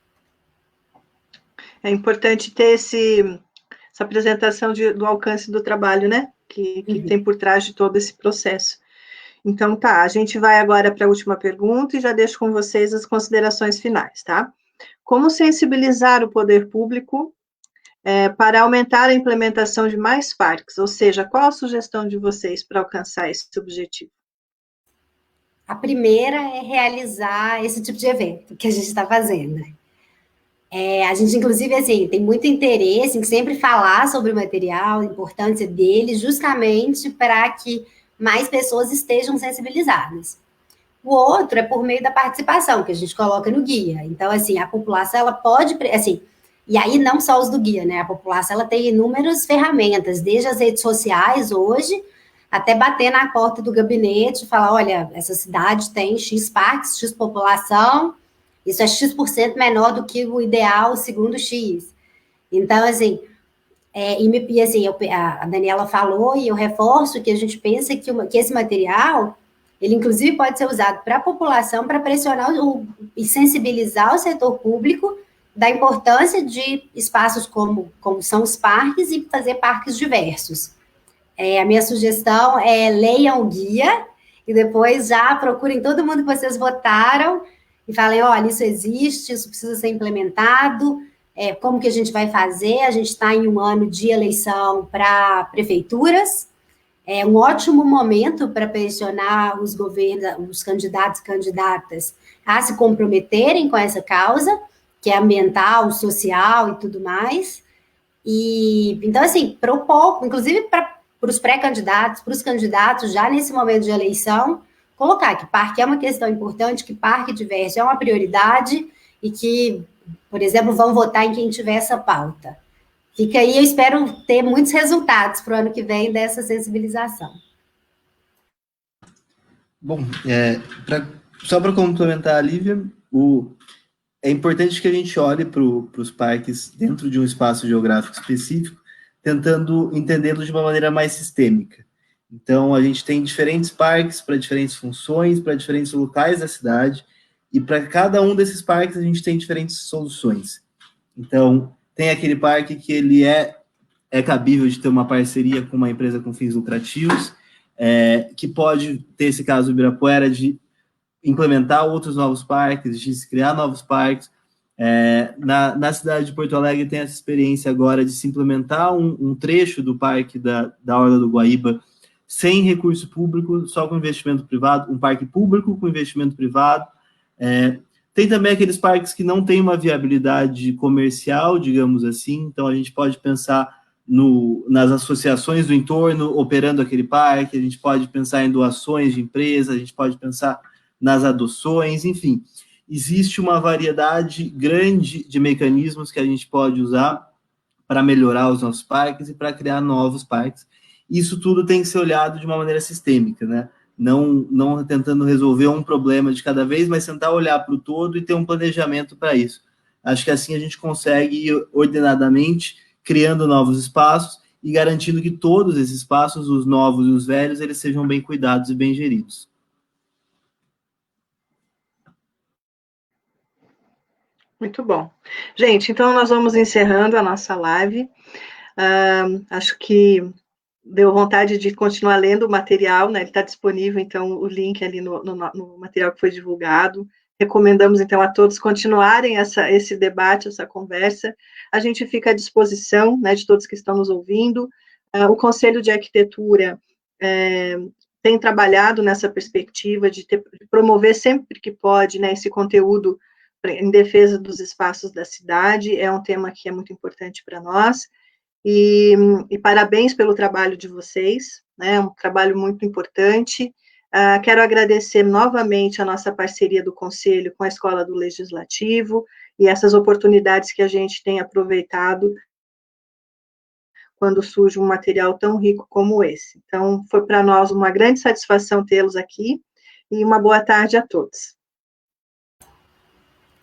B: É importante ter essa apresentação do alcance do trabalho, né? Que tem por trás de todo esse processo. Então, tá, a gente vai agora para a última pergunta e já deixo com vocês as considerações finais, tá? Como sensibilizar o poder público para aumentar a implementação de mais parques? Ou seja, qual a sugestão de vocês para alcançar esse objetivo?
C: A primeira é realizar esse tipo de evento que a gente está fazendo. A gente, inclusive, assim, tem muito interesse em sempre falar sobre o material, a importância dele, justamente para que mais pessoas estejam sensibilizadas. O outro é por meio da participação, que a gente coloca no guia. Então, assim, a população, ela pode, assim, e aí não só os do guia, né? A população, ela tem inúmeras ferramentas, desde as redes sociais hoje, até bater na porta do gabinete e falar, olha, essa cidade tem X parques, X população, isso é X% menor do que o ideal, segundo X. Então, assim, a Daniela falou, e eu reforço que a gente pensa que esse material, ele inclusive pode ser usado para a população, para pressionar e sensibilizar o setor público da importância de espaços como são os parques e fazer parques diversos. A minha sugestão é leiam o guia e depois já procurem todo mundo que vocês votaram e falem, olha, isso existe, isso precisa ser implementado, como que a gente vai fazer? A gente está em um ano de eleição para prefeituras, é um ótimo momento para pressionar os governos, os candidatos e candidatas a se comprometerem com essa causa, que é ambiental, social e tudo mais. E, então, assim, propor, inclusive para os pré-candidatos, para os candidatos, já nesse momento de eleição, colocar que parque é uma questão importante, que parque diverso é uma prioridade e que, por exemplo, vão votar em quem tiver essa pauta. Fica aí, eu espero ter muitos resultados para o ano que vem dessa sensibilização.
D: Bom, só para complementar a Lívia, é importante que a gente olhe para os parques dentro de um espaço geográfico específico, tentando entendê-los de uma maneira mais sistêmica. Então, a gente tem diferentes parques para diferentes funções, para diferentes locais da cidade, e para cada um desses parques a gente tem diferentes soluções. Então, tem aquele parque que ele é cabível de ter uma parceria com uma empresa com fins lucrativos, que pode ter esse caso do Ibirapuera de implementar outros novos parques, de criar novos parques. Na cidade de Porto Alegre tem essa experiência agora de se implementar um trecho do parque da Orla do Guaíba sem recurso público, só com investimento privado, um parque público com investimento privado. Tem também aqueles parques que não têm uma viabilidade comercial, digamos assim, então a gente pode pensar nas associações do entorno operando aquele parque, a gente pode pensar em doações de empresas, a gente pode pensar nas adoções, enfim. Existe uma variedade grande de mecanismos que a gente pode usar para melhorar os nossos parques e para criar novos parques. Isso tudo tem que ser olhado de uma maneira sistêmica, né? Não tentando resolver um problema de cada vez, mas tentar olhar para o todo e ter um planejamento para isso. Acho que assim a gente consegue ir ordenadamente criando novos espaços e garantindo que todos esses espaços, os novos e os velhos, eles sejam bem cuidados e bem geridos.
B: Muito bom. Gente, então nós vamos encerrando a nossa live. Acho que deu vontade de continuar lendo o material, né? Ele está disponível, então, o link ali no material que foi divulgado. recomendamos, então, a todos continuarem esse debate, essa conversa. A gente fica à disposição, né, de todos que estão nos ouvindo. O Conselho de Arquitetura tem trabalhado nessa perspectiva de promover sempre que pode, né, esse conteúdo em defesa dos espaços da cidade. É um tema que é muito importante para nós. E parabéns pelo trabalho de vocês, né, um trabalho muito importante. Quero agradecer novamente a nossa parceria do Conselho com a Escola do Legislativo e essas oportunidades que a gente tem aproveitado quando surge um material tão rico como esse. Então, foi para nós uma grande satisfação tê-los aqui e uma boa tarde a todos.